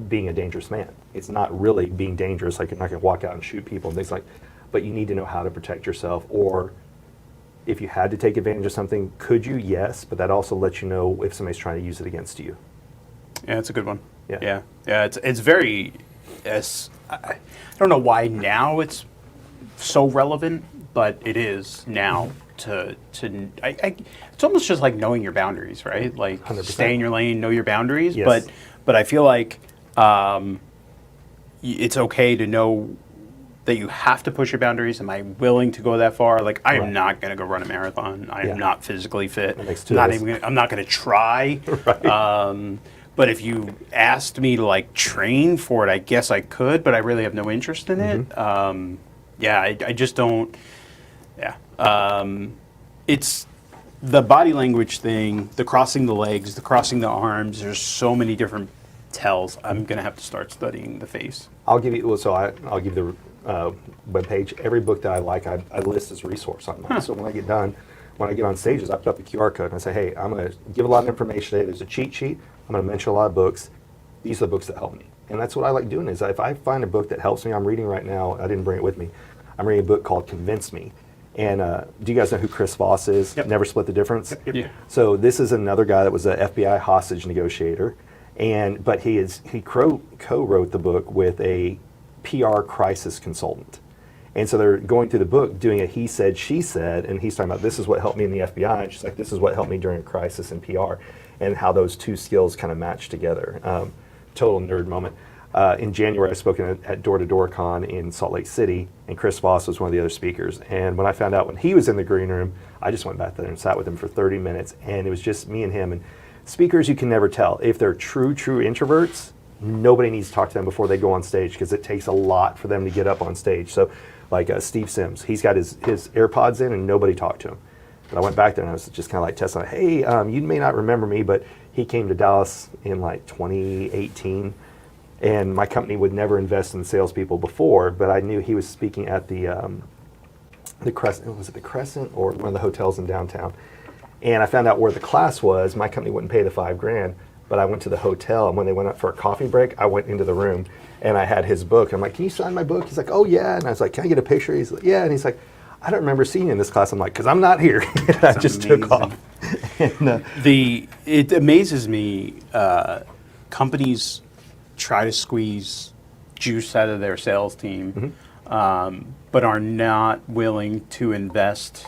being a dangerous man. It's not really being dangerous, like you're not going to walk out and shoot people and things like, but you need to know how to protect yourself. Or if you had to take advantage of something, could you? Yes, but that also lets you know if somebody's trying to use it against you. Yeah, that's a good one. Yeah. Yeah. It's very. I don't know why now it's so relevant, but it is now. It's almost just like knowing your boundaries, right? Like 100%. stay in your lane, know your boundaries. Yes. But I feel like it's okay to know that you have to push your boundaries. Am I willing to go that far? Like, I am Right. not going to go run a marathon. I Yeah. am not physically fit. That makes two of us. I'm not going to try. Right. But if you asked me to like train for it, I guess I could, but I really have no interest in it. Yeah, I just don't. Yeah. It's the body language thing, the crossing the legs, the crossing the arms. There's so many different tells. I'm going to have to start studying the face. I'll give you, I'll give the webpage. Every book that I like, I list as a resource online. So when I get done, when I get on stages, I put up a QR code and I say, hey, I'm going to give a lot of information today. There's a cheat sheet. I'm going to mention a lot of books. These are the books that help me. And that's what I like doing is if I find a book that helps me, I'm reading right now, I didn't bring it with me. I'm reading a book called Convince Me. And do you guys know who Chris Voss is? Yep. Never Split the Difference? Yep. Yeah. So this is another guy that was an FBI hostage negotiator. But he co-wrote the book with a PR crisis consultant. And so they're going through the book doing a he said, she said, and he's talking about this is what helped me in the FBI. And she's like, this is what helped me during a crisis in PR, and how those two skills kind of match together. Total nerd moment. In January, I spoke at Door to Door Con in Salt Lake City, and Chris Voss was one of the other speakers. And when I found out when he was in the green room, I just went back there and sat with him for 30 minutes, and it was just me and him. And speakers, you can never tell. If they're true introverts, nobody needs to talk to them before they go on stage because it takes a lot for them to get up on stage. So like Steve Sims, he's got his AirPods in and nobody talked to him. But I went back there and I was just kind of like testing, hey, you may not remember me, but he came to Dallas in like 2018. And my company would never invest in salespeople before, but I knew he was speaking at the Crescent, was it the Crescent or one of the hotels in downtown? And I found out where the class was. My company wouldn't pay the $5,000, but I went to the hotel, and when they went up for a coffee break, I went into the room, and I had his book. I'm like, can you sign my book? He's like, oh yeah. And I was like, can I get a picture? He's like, yeah. And he's like, I don't remember seeing you in this class. I'm like, because I'm not here. And I just took off. And, It amazes me. Companies try to squeeze juice out of their sales team, but are not willing to invest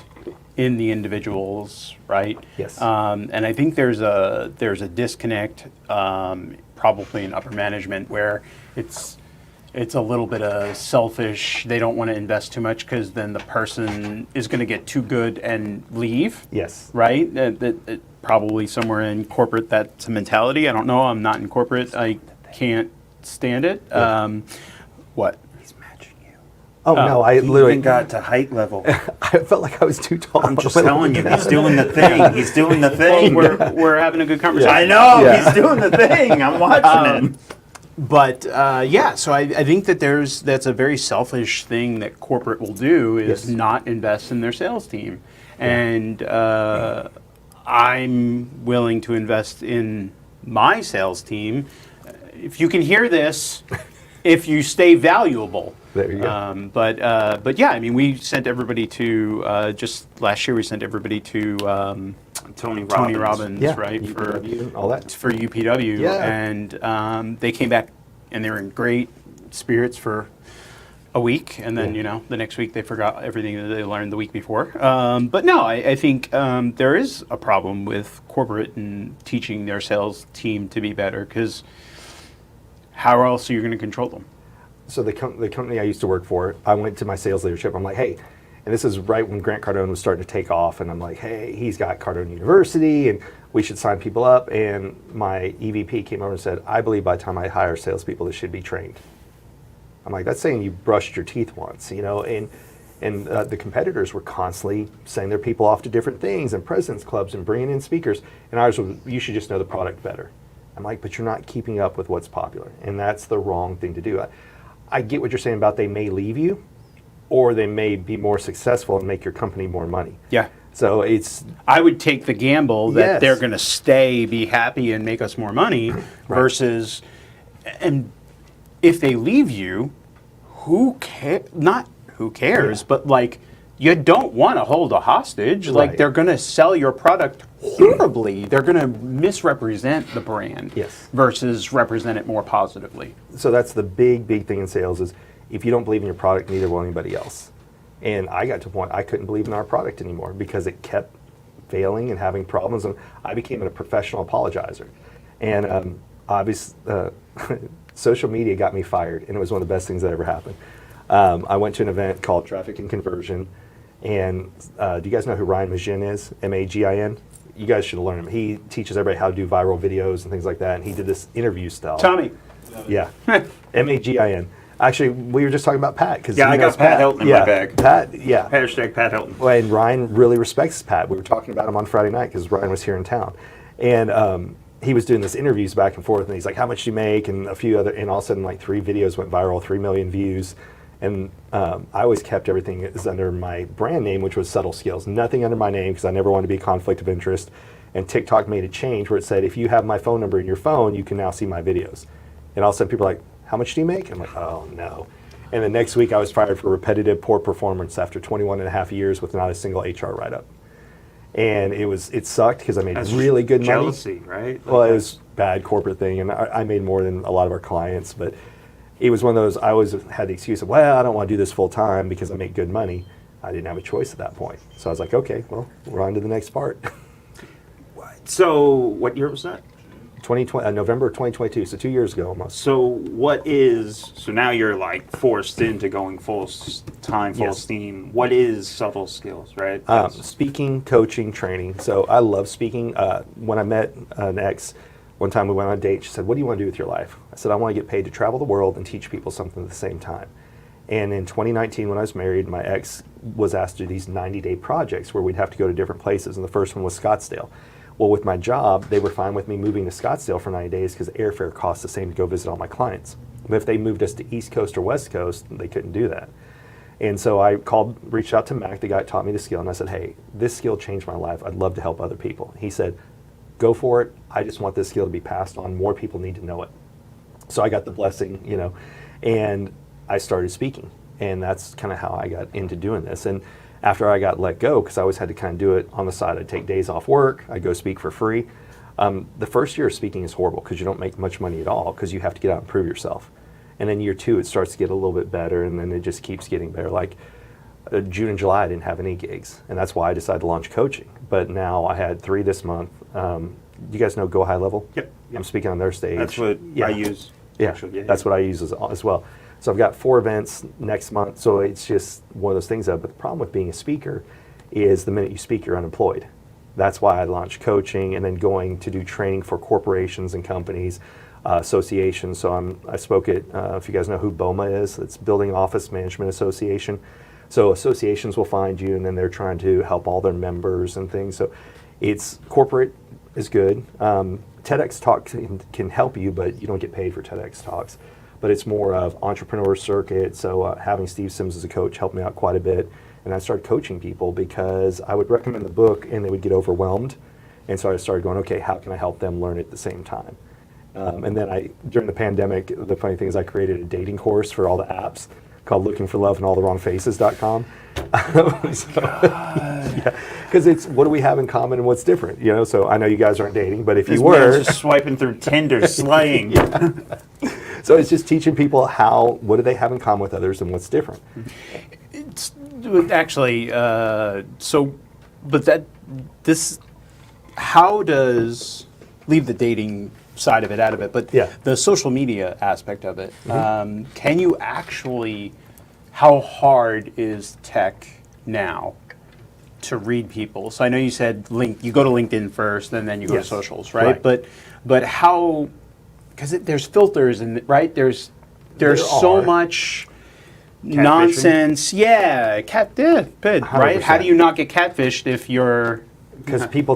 in the individuals, right? Yes. And I think there's a disconnect, probably in upper management, where it's a little bit of selfish. They don't want to invest too much because then the person is going to get too good and leave. yes. Right? That probably somewhere in corporate, that's a mentality. I don't know. I'm not in corporate. I can't stand it. What? He's matching you. Oh, no, I He literally even got to height level. I felt like I was too tall. I'm just telling you, he's doing the thing. He's doing the thing. We're having a good conversation. I know, Yeah. he's doing the thing. I'm watching him. But yeah, so I think that that's a very selfish thing that corporate will do is Yes. not invest in their sales team. And I'm willing to invest in my sales team. If you can hear this, if you stay valuable. There you go. But yeah, I mean, we sent everybody to, just last year we sent everybody to Tony Tony Robbins. Robbins, Yeah, right? UPW, all that. For UPW, Yeah. and they came back and they were in great spirits for a week, and then the next week they forgot everything that they learned the week before. But no, I think there is a problem with corporate and teaching their sales team to be better, because how else are you going to control them? So the company I used to work for, I went to my sales leadership. I'm like, hey, and this is right when Grant Cardone was starting to take off, and I'm like, hey, he's got Cardone University, and we should sign people up. And my EVP came over and said, I believe by the time I hire salespeople, they should be trained. I'm like, that's saying you brushed your teeth once, you know, and the competitors were constantly sending their people off to different things and presidents clubs and bringing in speakers. And ours was, you should just know the product better. I'm like, but you're not keeping up with what's popular. And that's the wrong thing to do. I get what you're saying about they may leave you, or they may be more successful and make your company more money. Yeah. So it's... I would take the gamble that Yes. they're going to stay, be happy, and make us more money versus, and if they leave you, not who cares, but like, you don't want to hold a hostage. Like, Right. they're going to sell your product horribly. They're going to misrepresent the brand Yes. versus represent it more positively. So that's the big thing in sales is if you don't believe in your product, neither will anybody else. And I got to a point I couldn't believe in our product anymore because it kept failing and having problems. And I became a professional apologizer. And obviously, social media got me fired, and it was one of the best things that ever happened. I went to an event called Traffic and Conversion. And do you guys know who Ryan Magin is? M-A-G-I-N? You guys should learn him. He teaches everybody how to do viral videos and things like that. And he did this interview style. Tommy. Yeah. M-A-G-I-N. Actually, we were just talking about Pat. Yeah, I got Pat Hilton in my bag. Pat, yeah. Hashtag Pat Hilton. Well, and Ryan really respects Pat. We were talking about him on Friday night because Ryan was here in town. And he was doing this interviews back and forth. And he's like, how much do you make? And a few other, and all of a sudden, like 3 videos went viral, 3 million views. And I always kept everything as under my brand name, which was Subtle Skills. Nothing under my name because I never wanted to be a conflict of interest. And TikTok made a change where it said, if you have my phone number in your phone, you can now see my videos. And all of a sudden people are like, how much do you make? I'm like, oh no. And the next week I was fired for repetitive poor performance after 21 and a half years with not a single HR write-up. And it sucked because I made really good money. Jealousy, right? Well, it was a bad corporate thing, and I made more than a lot of our clients, but it was one of those, I always had the excuse of, well, I don't want to do this full time because I make good money. I didn't have a choice at that point. So I was like, okay, well, we're on to the next part. So what year was that? 2020, November of 2022, so 2 years ago almost. So so now you're like forced into going full time, full Yes. steam. What is Subtle Skills, right? Speaking, coaching, training. So I love speaking. When I met an ex, one time we went on a date, she said, what do you want to do with your life? I said, I want to get paid to travel the world and teach people something at the same time. And in 2019, when I was married, my ex was asked to do these 90-day projects where we'd have to go to different places, and the first one was Scottsdale. Well, with my job, they were fine with me moving to Scottsdale for 90 days because airfare costs the same to go visit all my clients. But if they moved us to East Coast or West Coast, they couldn't do that. And so I reached out to Mac, the guy that taught me the skill, and I said, hey, this skill changed my life. I'd love to help other people. He said, go for it. I just want this skill to be passed on. More people need to know it. So I got the blessing, and I started speaking. And that's kind of how I got into doing this. And after I got let go, because I always had to kind of do it on the side, I'd take days off work, I'd go speak for free. The first year of speaking is horrible because you don't make much money at all because you have to get out and prove yourself. And then year 2, it starts to get a little bit better, and then it just keeps getting better. Like June and July, I didn't have any gigs, and that's why I decided to launch coaching. But now I had 3 this month. You guys know Go High Level? Yep. I'm speaking on their stage. That's what I use. Yeah, Actually, that's what I use as well. So I've got 4 events next month. So it's just one of those things. But the problem with being a speaker is the minute you speak, you're unemployed. That's why I launched coaching and then going to do training for corporations and companies, associations. So I spoke at, if you guys know who BOMA is, it's Building Office Management Association. So associations will find you, and then they're trying to help all their members and things. So it's corporate is good. TEDx Talk can help you, but you don't get paid for TEDx Talks. But it's more of entrepreneur circuit. So having Steve Sims as a coach helped me out quite a bit. And I started coaching people because I would recommend the book and they would get overwhelmed. And so I started going, okay, how can I help them learn at the same time? And then during the pandemic, the funny thing is I created a dating course for all the apps called Looking for Love in All the Wrong Faces.com. Because it's what do we have in common and what's different, So I know you guys aren't dating, but if you were, just swiping through Tinder, slaying. So it's just teaching people what do they have in common with others and what's different. It's actually how does leave the dating side of it out of it, but Yeah. the social media aspect of it, can you actually, how hard is tech now to read people? So I know you said you go to LinkedIn first, and then you go to Yes. socials, right? But how, because there's filters, and right, there's so are. much nonsense. Yeah, right? How 100%. do you not get catfished if you're... Because people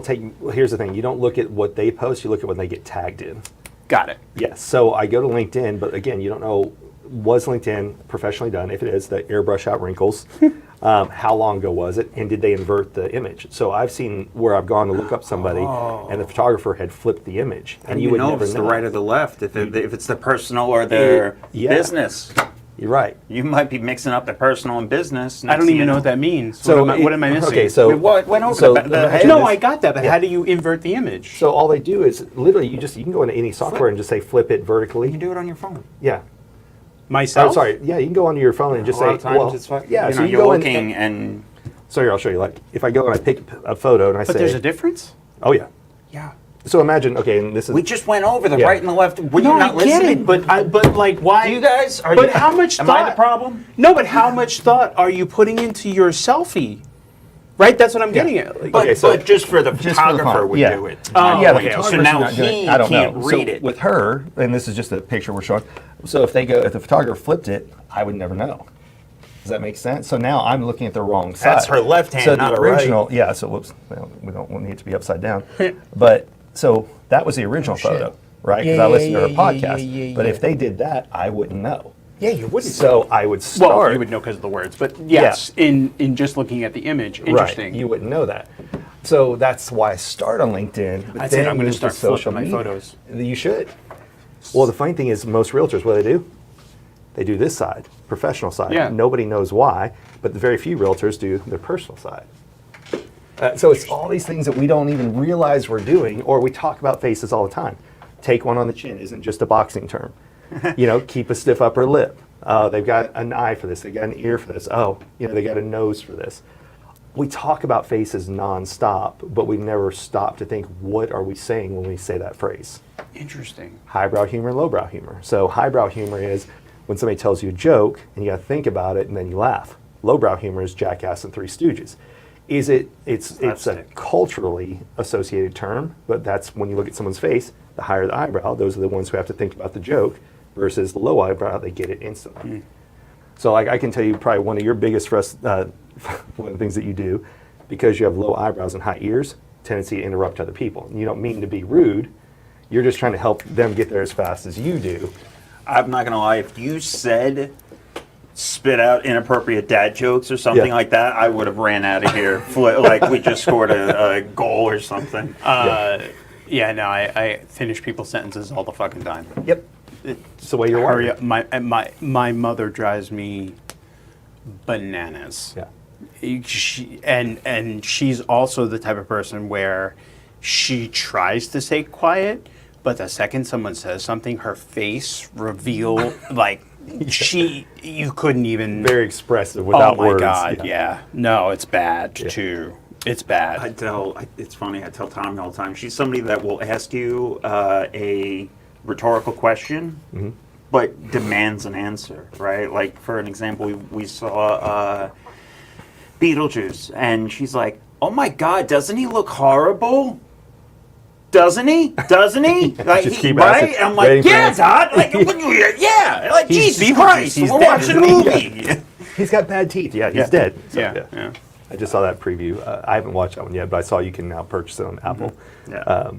here's the thing, you don't look at what they post, you look at what they get tagged in. Got it. Yes, so I go to LinkedIn, but again, you don't know, was LinkedIn professionally done? If it is, the airbrush out wrinkles. How long ago was it? And did they invert the image? So I've seen where I've gone to look up somebody and the photographer had flipped the image. And you would know if it's the right or the left, if it's the personal or the business. You're right. You might be mixing up the personal and business. I don't even know what that means. So what am I missing? Okay, so We went over so the No, I got that, but how do you invert the image? So all they do is literally you can go into any software and just say flip it vertically. You can do it on your phone. Yeah. Myself? Oh, sorry. Yeah, you can go onto your phone and just A lot say, of times well, it's fine. yeah. You So know, you you're go in looking and so here I'll show you. Like if I go and I pick a photo and I But say, there's a difference? oh yeah. yeah. So imagine, okay, and this is We just went over the Yeah. right and the left. Were No, you not I get listening? it, but like why? You guys are. But how much Am thought? I the problem? No, but how much thought are you putting into your selfie? Right, that's what I'm getting at. Like, But, Okay, so- but just for the Just for the photographer fun. would Yeah. do it. Oh, yeah, the okay. photographer's So now not doing he it. I don't can't know. read So it. with her, and this is just a picture we're showing. So if the photographer flipped it, I would never know. Does that make sense? So now I'm looking at the wrong side. That's her left hand, so not the her right. original, yeah. So whoops, well, we don't need it to be upside down. But so that was the original photo, right? Because I listened to her podcast. But if they did that, I wouldn't know. yeah, you wouldn't. So I would start. Well, you would know because of the words, but yes, in just looking at the image, interesting. Right, you wouldn't know that. So that's why I start on LinkedIn. But That's it, then I'm gonna move to start flipping my photos. You should. Well, the funny thing is, most realtors, what do? They do this side, professional side. Yeah. Nobody knows why, but the very few realtors do their personal side. So it's all these things that we don't even realize we're doing, or we talk about faces all the time. Take one on the chin isn't just a boxing term. Keep a stiff upper lip. They've got an eye for this. They got an ear for this. They got a nose for this. We talk about faces nonstop, but we never stop to think, what are we saying when we say that phrase? Interesting. Highbrow humor, lowbrow humor. So highbrow humor is when somebody tells you a joke and you got to think about it and then you laugh. Lowbrow humor is Jackass and Three Stooges. It's a Slapstick. culturally associated term, but that's when you look at someone's face, the higher the eyebrow, those are the ones who have to think about the joke, versus the low eyebrow, they get it instantly. So like I can tell you probably one of your biggest one of the things that you do, because you have low eyebrows and high ears, tendency to interrupt other people. And you don't mean to be rude, you're just trying to help them get there as fast as you do. I'm not gonna lie. If you said spit out inappropriate dad jokes or something Yeah. like that, I would have ran out of here. Like we just scored a goal or something. I finish people's sentences all the fucking time. Yep. It's the way you're Hurry wired. up. My mother drives me bananas. Yeah. And she's also the type of person where she tries to stay quiet, but the second someone says something, her face reveal like you couldn't even. Very expressive without oh my words. God, yeah. No, it's bad too. It's bad. It's funny. I tell Tommy all the time. She's somebody that will ask you a rhetorical question, but demands an answer. Right? Like for an example, we saw Beetlejuice, and she's like, "Oh my God, doesn't he look horrible? Doesn't he? Doesn't he? Like, Just keep right?" asking, And I'm like, waiting for "Yeah, answers. Dad. Like, yeah. Like, He's Jesus Beetlejuice. Christ, He's we're dead, watching a movie." He's got bad teeth. Yeah, he's dead. So, Yeah. I just saw that preview. I haven't watched that one yet, but I saw you can now purchase it on Apple. Yeah.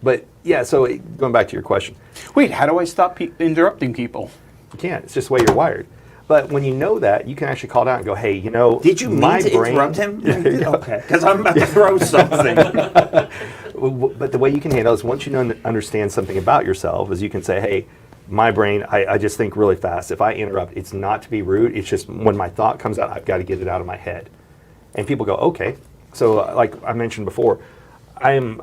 But yeah, so going back to your question, Wait, how do I stop interrupting people? you can't. It's just the way you're wired. But when you know that, you can actually call down and go, hey, Did you mean to interrupt him? Okay, because I'm about to throw something. But the way you can handle it is once you understand something about yourself, is you can say, hey, my brain, I just think really fast. If I interrupt, it's not to be rude. It's just when my thought comes out, I've got to get it out of my head. And people go, okay. So like I mentioned before, I'm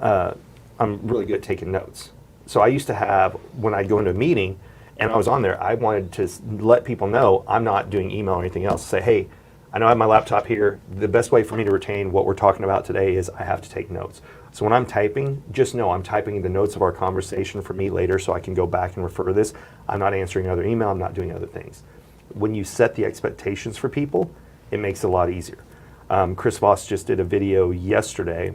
really good at taking notes. So I used to have, when I'd go into a meeting and I was on there, I wanted to let people know I'm not doing email or anything else. Say, hey, I know I have my laptop here. The best way for me to retain what we're talking about today is I have to take notes. So when I'm typing, just know I'm typing the notes of our conversation for me later so I can go back and refer to this. I'm not answering another email, I'm not doing other things. When you set the expectations for people, it makes it a lot easier. Chris Voss just did a video yesterday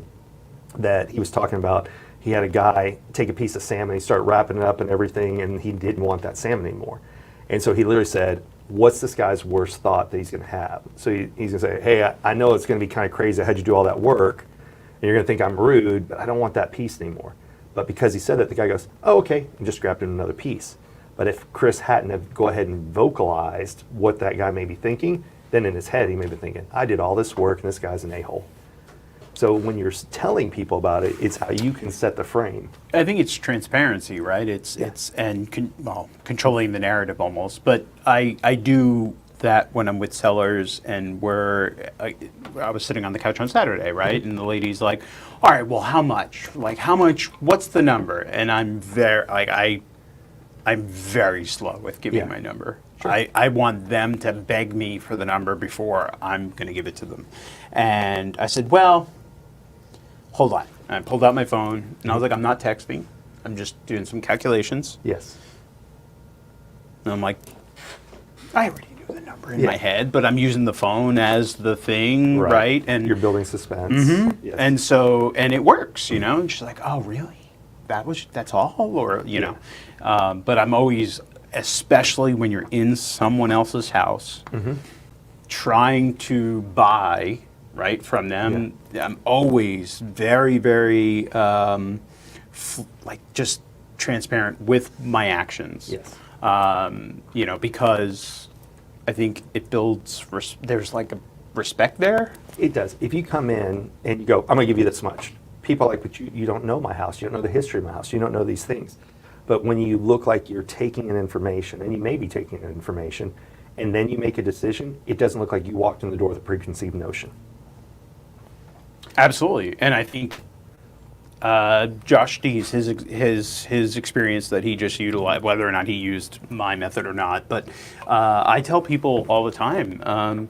that he was talking about. He had a guy take a piece of salmon, he started wrapping it up and everything, and he didn't want that salmon anymore. And so he literally said, what's this guy's worst thought that he's going to have? So he's going to say, hey, I know it's going to be kind of crazy. I had you do all that work, and you're going to think I'm rude, but I don't want that piece anymore. But because he said that, the guy goes, oh, okay, and just grabbed him another piece. But if Chris hadn't have go ahead and vocalized what that guy may be thinking, then in his head he may be thinking, I did all this work, and this guy's an a-hole. So when you're telling people about it, it's how you can set the frame. I think it's transparency, right? Controlling the narrative almost. But I do that when I'm with sellers, and I was sitting on the couch on Saturday, right? And the lady's like, all right, well, how much? Like, how much? What's the number? And I'm very slow with giving my number. Sure. I want them to beg me for the number before I'm going to give it to them. And I said, well, hold on. And I pulled out my phone, and I was like, I'm not texting. I'm just doing some calculations. Yes. And I'm like, I already knew the number in my head, but I'm using the phone as the thing, right? And you're building suspense. Mm-hmm. Yes. And it works, And she's like, oh, really? That's all? Or, know. But I'm always, especially when you're in someone else's house, trying to buy, right, from them, I'm always very, very, just transparent with my actions. Yes. Because I think it builds, there's like a respect there. It does. If you come in and you go, I'm going to give you this much. People are like, but you don't know my house. You don't know the history of my house. You don't know these things. But when you look like you're taking in information, and you may be taking in information, and then you make a decision, it doesn't look like you walked in the door with a preconceived notion. Absolutely. And I think Josh Dees, his experience that he just utilized, whether or not he used my method or not, but I tell people all the time,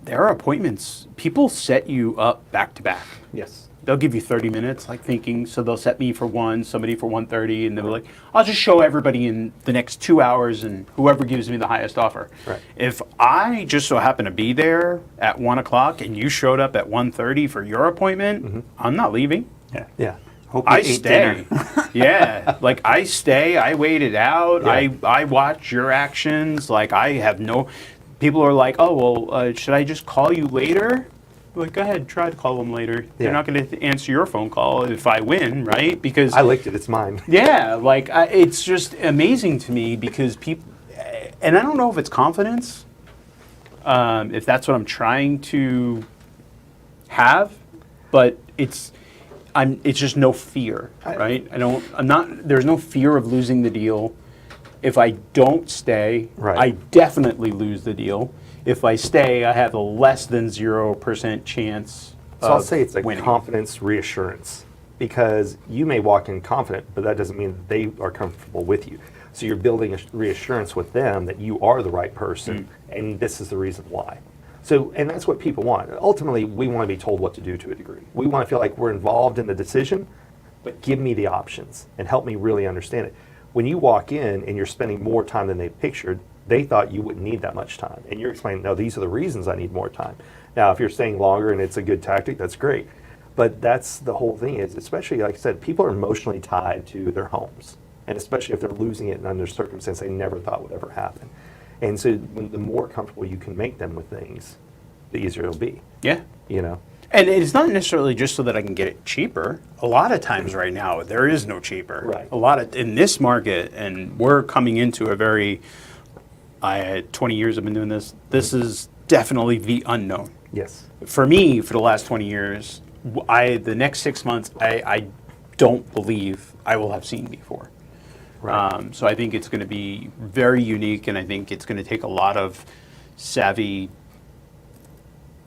there are appointments. People set you up back to back. Yes. They'll give you 30 minutes, like thinking, so they'll set me for somebody for 1:30, and they're like, I'll just show everybody in the next 2 hours, and whoever gives me the highest offer. Right. If I just so happen to be there at 1 o'clock and you showed up at 1:30 for your appointment, I'm not leaving. Yeah. Hope I stay. Yeah, like I stay. I wait it out. Yeah. I watch your actions. Like I have no. People are like, oh well, should I just call you later? Like, go ahead, try to call them later. Yeah. They're not going to answer your phone call if I win, right? Because I licked it. It's mine. Yeah, like it's just amazing to me because people, and I don't know if it's confidence, if that's what I'm trying to have, but it's just no fear, right? There's no fear of losing the deal. If I don't stay, I definitely lose the deal. If I stay, I have a less than 0% chance. So I'll say it's winning. Confidence reassurance, because you may walk in confident, but that doesn't mean that they are comfortable with you. So you're building a reassurance with them that you are the right person, and this is the reason why. So, and that's what people want. Ultimately, we want to be told what to do to a degree. We want to feel like we're involved in the decision, but give me the options and help me really understand it. When you walk in and you're spending more time than they pictured, they thought you wouldn't need that much time. And you're explaining, no, these are the reasons I need more time. Now, if you're staying longer and it's a good tactic, that's great. But that's the whole thing is, especially, like I said, people are emotionally tied to their homes. And especially if they're losing it under circumstances they never thought would ever happen. And so the more comfortable you can make them with things, the easier it'll be. Yeah. And it's not necessarily just so that I can get it cheaper. A lot of times right now, there is no cheaper. Right. In this market, and we're coming into a very, 20 years I've been doing this. This is definitely the unknown. Yes. For me, for the last 20 years, the next 6 months, I don't believe I will have seen before. Right. So I think it's going to be very unique, and I think it's going to take a lot of savvy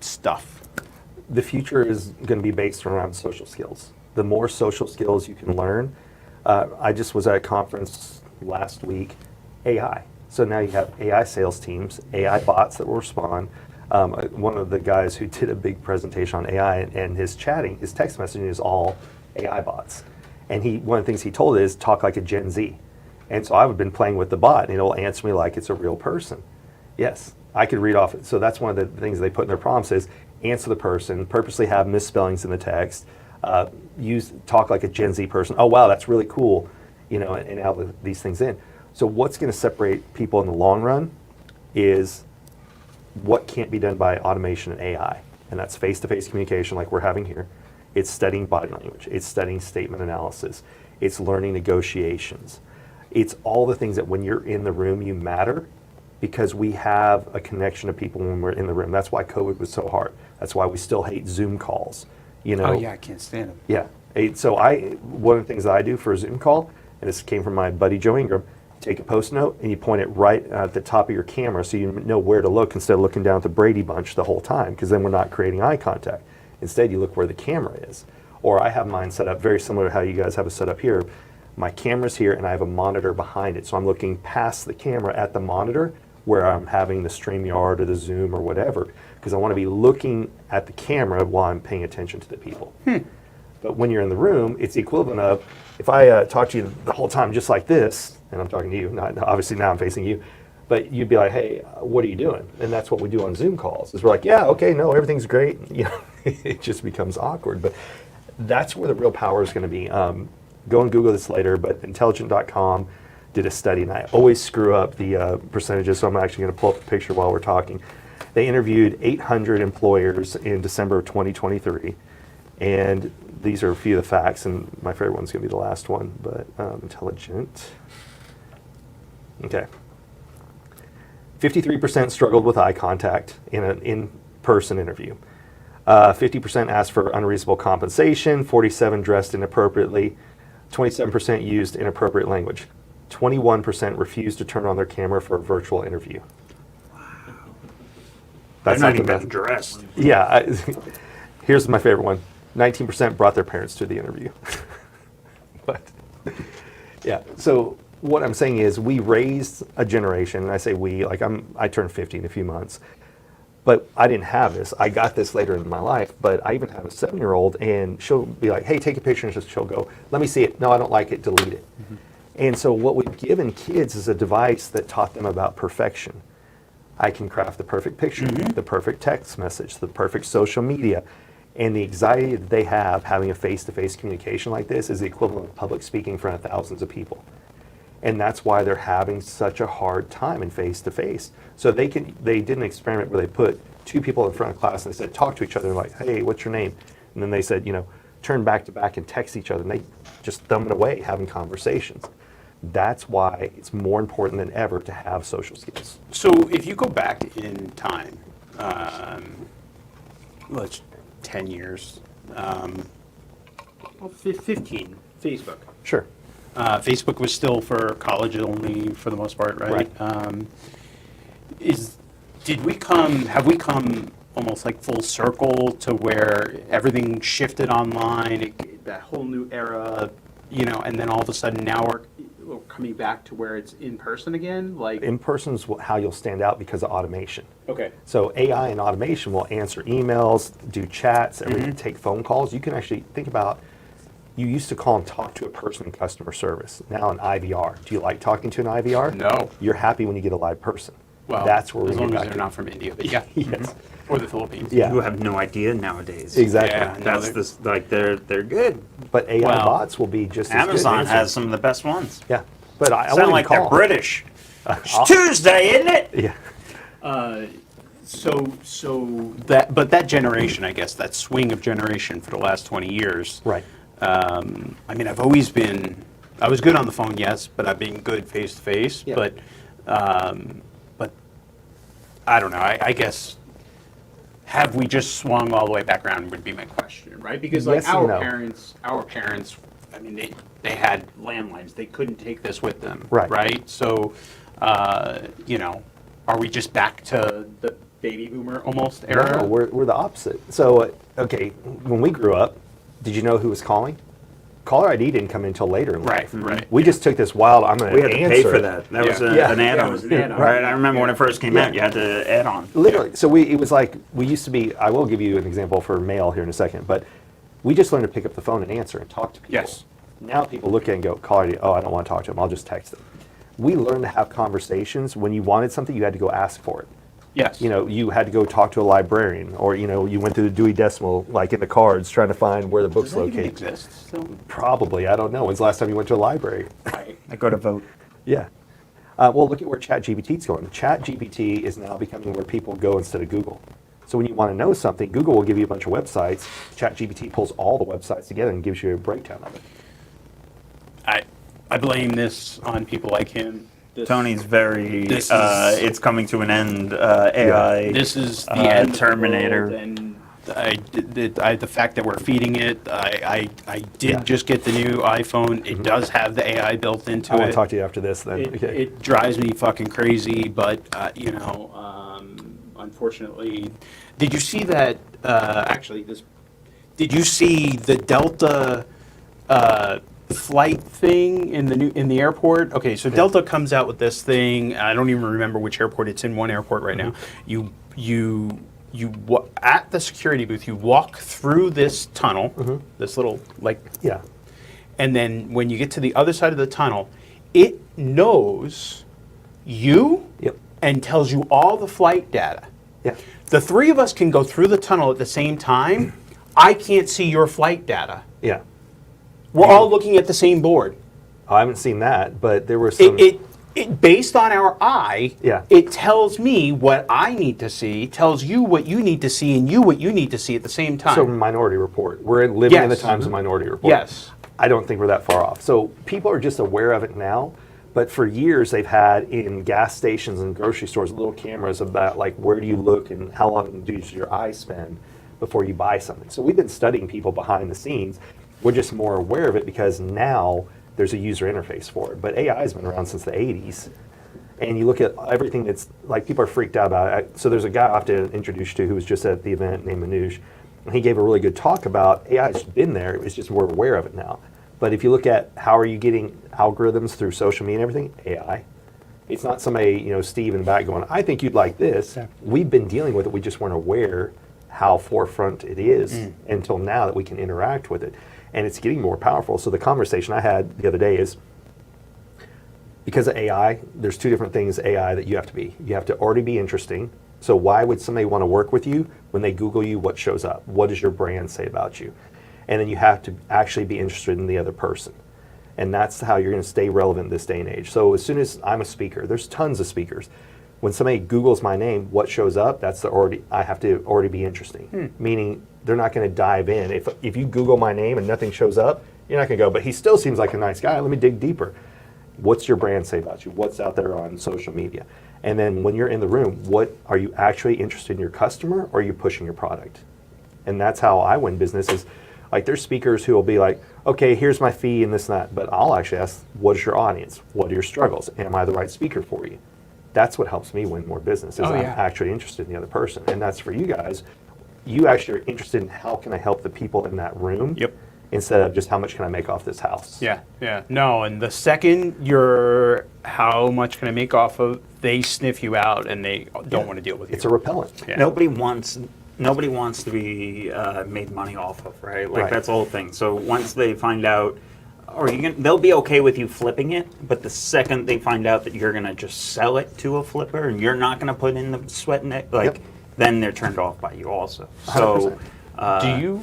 stuff. The future is going to be based around social skills. The more social skills you can learn. I just was at a conference last week, AI. So now you have AI sales teams, AI bots that will respond. One of the guys who did a big presentation on AI and his text messaging is all AI bots. And one of the things he told is talk like a Gen Z. And so I've been playing with the bot, and it'll answer me like it's a real person. Yes, I could read off it. So that's one of the things they put in their prompts is answer the person, purposely have misspellings in the text, talk like a Gen Z person. Oh, wow, that's really cool, and add these things in. So what's going to separate people in the long run is what can't be done by automation and AI. And that's face-to-face communication like we're having here. It's studying body language. It's studying statement analysis. It's learning negotiations. It's all the things that when you're in the room, you matter because we have a connection to people when we're in the room. That's why COVID was so hard. That's why we still hate Zoom calls. Oh, yeah, I can't stand them. Yeah. So one of the things that I do for a Zoom call, and this came from my buddy Joe Ingram, take a Post-note and you point it right at the top of your camera so you know where to look instead of looking down at the Brady Bunch the whole time, because then we're not creating eye contact. Instead, you look where the camera is. Or I have mine set up very similar to how you guys have it set up here. My camera's here and I have a monitor behind it. So I'm looking past the camera at the monitor where I'm having the StreamYard or the Zoom or whatever, because I want to be looking at the camera while I'm paying attention to the people. But when you're in the room, it's the equivalent of if I talk to you the whole time just like this, and I'm talking to you, obviously now I'm facing you, but you'd be like, hey, what are you doing? And that's what we do on Zoom calls, is we're like, yeah, okay, no, everything's great. It just becomes awkward. But that's where the real power is going to be. Go and Google this later, but intelligent.com did a study, and I always screw up the percentages, so I'm actually going to pull up a picture while we're talking. They interviewed 800 employers in December of 2023, and these are a few of the facts, and my favorite one's going to be the last one, but Intelligent. Okay. 53% struggled with eye contact in an in-person interview. 50% asked for unreasonable compensation, 47% dressed inappropriately, 27% used inappropriate language. 21% refused to turn on their camera for a virtual interview. Wow. That's They're not not the even best. dressed. Yeah. Here's my favorite one. 19% brought their parents to the interview. But, yeah. So what I'm saying is we raised a generation, and I say we, like I turned 50 in a few months. But I didn't have this. I got this later in my life, but I even have a 7-year-old, and she'll be like, hey, take a picture, and she'll go, let me see it. No, I don't like it, delete it. And so what we've given kids is a device that taught them about perfection. I can craft the perfect picture, the perfect text message, the perfect social media. And the anxiety that they have having a face-to-face communication like this is the equivalent of public speaking in front of thousands of people. And that's why they're having such a hard time in face-to-face. So they did an experiment where they put 2 people in front of class and they said, talk to each other, like, hey, what's your name? And then they said, turn back to back and text each other. And they just thumb it away, having conversations. That's why it's more important than ever to have social skills. So if you go back in time, 10 years, 15, Facebook. Sure. Facebook was still for college only for the most part, right? Right. Have we come almost like full circle to where everything shifted online, that whole new era, and then all of a sudden now we're coming back to where it's in person again? Like In person is how you'll stand out because of automation. Okay. So AI and automation will answer emails, do chats, take phone calls. You can actually think about, you used to call and talk to a person in customer service. Now an IVR. Do you like talking to an IVR? No. You're happy when you get a live person. Well, that's where as we long get as back they're to. not from India, but yeah. Yes. Or the Philippines. Yeah. You have no idea nowadays. Exactly. Yeah. That's this like they're good. But AI Wow. bots will be just as Amazon good. has some of the best ones. Yeah. But I Sound wouldn't like call they're them. British. It's Tuesday, isn't it? Yeah. But that generation, I guess, that swing of generation for the last 20 years. Right. I mean, I was good on the phone, yes, but I've been good face to face. Yeah. But I don't know. I guess have we just swung all the way back around would be my question, right? Because like Yes and no. our parents, I mean, they had landlines. They couldn't take this with them, Right. Right. So, are we just back to the baby boomer almost era? No, we're the opposite. So, okay, when we grew up, did you know who was calling? caller ID didn't come in until later in life. Right. We just took this wild, I'm going to We had to answer pay for that. That was an add-on. Yeah, it was an add-on. Right? I remember when it first came Yeah. out, you had to add on. Literally. So it was like, we used to be, I will give you an example for mail here in a second, but we just learned to pick up the phone and answer and talk to people. Yes. Now people look at it and go, caller ID, oh, I don't want to talk to them, I'll just text them. We learned to have conversations. When you wanted something, you had to go ask for it. Yes. You know, you had to go talk to a librarian, or, you know, you went through the Dewey Decimal, like in the cards, trying to find where the book's Does that even located. exist still? Probably, I don't know. When's the last time you went to a library? I go to vote. Yeah. Well, look at where ChatGPT is going. ChatGPT is now becoming where people go instead of Google. So when you want to know something, Google will give you a bunch of websites. ChatGPT pulls all the websites together and gives you a breakdown of it. I blame this on people like him. Tony's very. This is- it's coming to an end. AI. This is the end of the Terminator. world, and the fact that we're feeding it. I did Yeah. just get the new iPhone. It does have the AI built into I want it. to talk to you after this then. Okay. It drives me fucking crazy, but you know, unfortunately, did you see that? Did you see the Delta flight thing in the airport? Okay, so Delta comes out with this thing. I don't even remember which airport. It's in one airport right now. At the security booth, you walk through this tunnel, this little Yeah. and then when you get to the other side of the tunnel, it knows you Yep. and tells you all the flight data. Yeah. The three of us can go through the tunnel at the same time. I can't see your flight data. Yeah. We're all looking at the same board. I haven't seen that, but there were some. It based on our eye, Yeah. it tells me what I need to see, tells you what you need to see, and you what you need to see at the same time. So Minority Report. We're living in the Yes. times of Minority Report. Yes. I don't think we're that far off. So people are just aware of it now, but for years they've had in gas stations and grocery stores little cameras about like where do you look and how long does your eye spend before you buy something. So we've been studying people behind the scenes. We're just more aware of it because now there's a user interface for it. But AI has been around since the 80s. And you look at everything that's like people are freaked out about it. So there's a guy I have to introduce you to who was just at the event named Manoush. And he gave a really good talk about AI's been there. It's just we're aware of it now. But if you look at how are you getting algorithms through social media and everything, AI. It's not somebody, you know, Steve in the back going, I think you'd like this. Yeah. We've been dealing with it. We just weren't aware how forefront it is until now that we can interact with it. And it's getting more powerful. So the conversation I had the other day is, because of AI, there's two different things AI that you have to be. You have to already be interesting. So why would somebody want to work with you when they Google you? What shows up? What does your brand say about you? And then you have to actually be interested in the other person. And that's how you're going to stay relevant this day and age. So as soon as I'm a speaker, there's tons of speakers. When somebody Googles my name, what shows up? I have to already be interesting. Meaning they're not going to dive in. If you Google my name and nothing shows up, you're not going to go, but he still seems like a nice guy. Let me dig deeper. What's your brand say about you? What's out there on social media? And then when you're in the room, what are you actually interested in your customer, or are you pushing your product? And that's how I win business is like there's speakers who will be like, okay, here's my fee and this and that. But I'll actually ask, what is your audience? What are your struggles? Am I the right speaker for you? That's what helps me win more business is I'm actually interested in the other person. And that's for you guys. You actually are interested in how can I help the people in that room instead of just how much can I make off this house. Yeah. No, and the second you're how much can I make off of, they sniff you out and they don't want to deal with you. It's a repellent. Yeah. Nobody wants to be made money off of, right? Like that's the whole thing. So once they find out, they'll be okay with you flipping it, but the second they find out that you're gonna just sell it to a flipper and you're not gonna put in the sweat in it, then they're turned off by you also. So, do you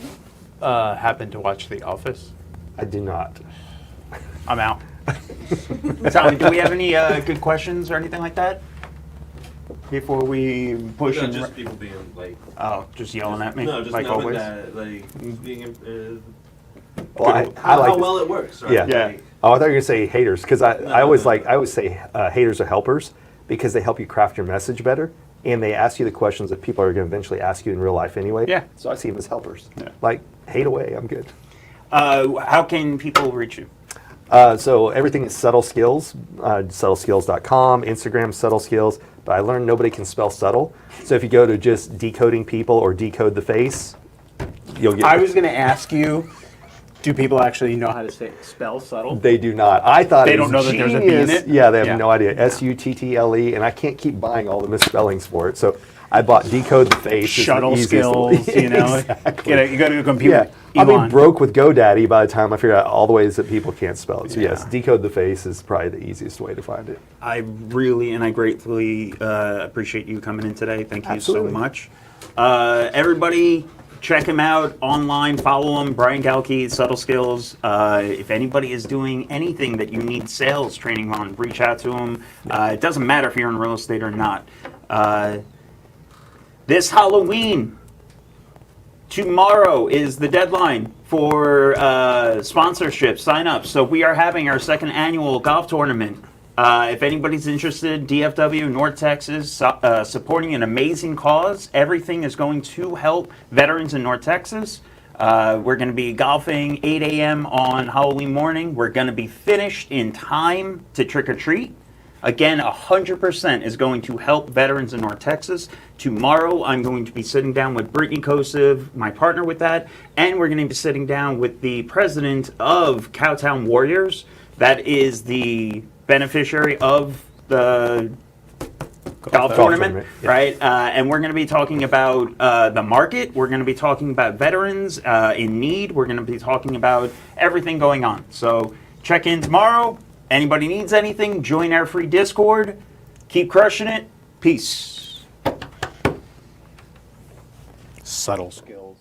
happen to watch The Office? I do not. I'm out. Tommy, do we have any good questions or anything like that before we push? No, and just people being like. Oh, just yelling at me, No, just like knowing always. that, like being. Well, I How like well it works, right? Yeah. Like, Oh, I thought you were gonna say haters because I always say haters are helpers because they help you craft your message better and they ask you the questions that people are going to eventually ask you in real life anyway. Yeah. So I see them as helpers. Yeah. Like hate away, I'm good. How can people reach you? So everything is Subtle Skills, subtleskills.com, Instagram Subtle Skills. But I learned nobody can spell subtle. So if you go to just decoding people or decode the face, you'll get. I was going to ask you, Do people actually know how to spell subtle? They do not. I thought They it was don't know that there's a B in genius. it? Yeah, they have Yeah. no idea. Suttle, and I can't keep buying all the misspellings for it. So I bought Decode the Face. It's the Shuttle easiest skills, you know. Exactly. You got to compute. Yeah, I'll Elon. be broke with GoDaddy by the time I figure out all the ways that people can't spell it. So yes, Yeah. Decode the Face is probably the easiest way to find it. I really and I gratefully appreciate you coming in today. Thank you Absolutely. so much. Everybody, check him out online. Follow him, Brian Galke, Subtle Skills. If anybody is doing anything that you need sales training on, reach out to him. It doesn't matter if you're in real estate or not. This Halloween, tomorrow is the deadline for sponsorship sign-ups. So we are having our second annual golf tournament. If anybody's interested, DFW, North Texas, supporting an amazing cause. Everything is going to help veterans in North Texas. We're going to be golfing 8 a.m. on Halloween morning. We're going to be finished in time to trick or treat. Again, 100% is going to help veterans in North Texas. Tomorrow, I'm going to be sitting down with Brittany Kosiv, my partner with that, and we're going to be sitting down with the president of Cowtown Warriors. That is the beneficiary of the golf tournament, yeah. right? And we're going to be talking about the market. We're going to be talking about veterans in need. We're going to be talking about everything going on. So check in tomorrow. Anybody needs anything, join our free Discord. Keep crushing it. Peace. Subtle skills.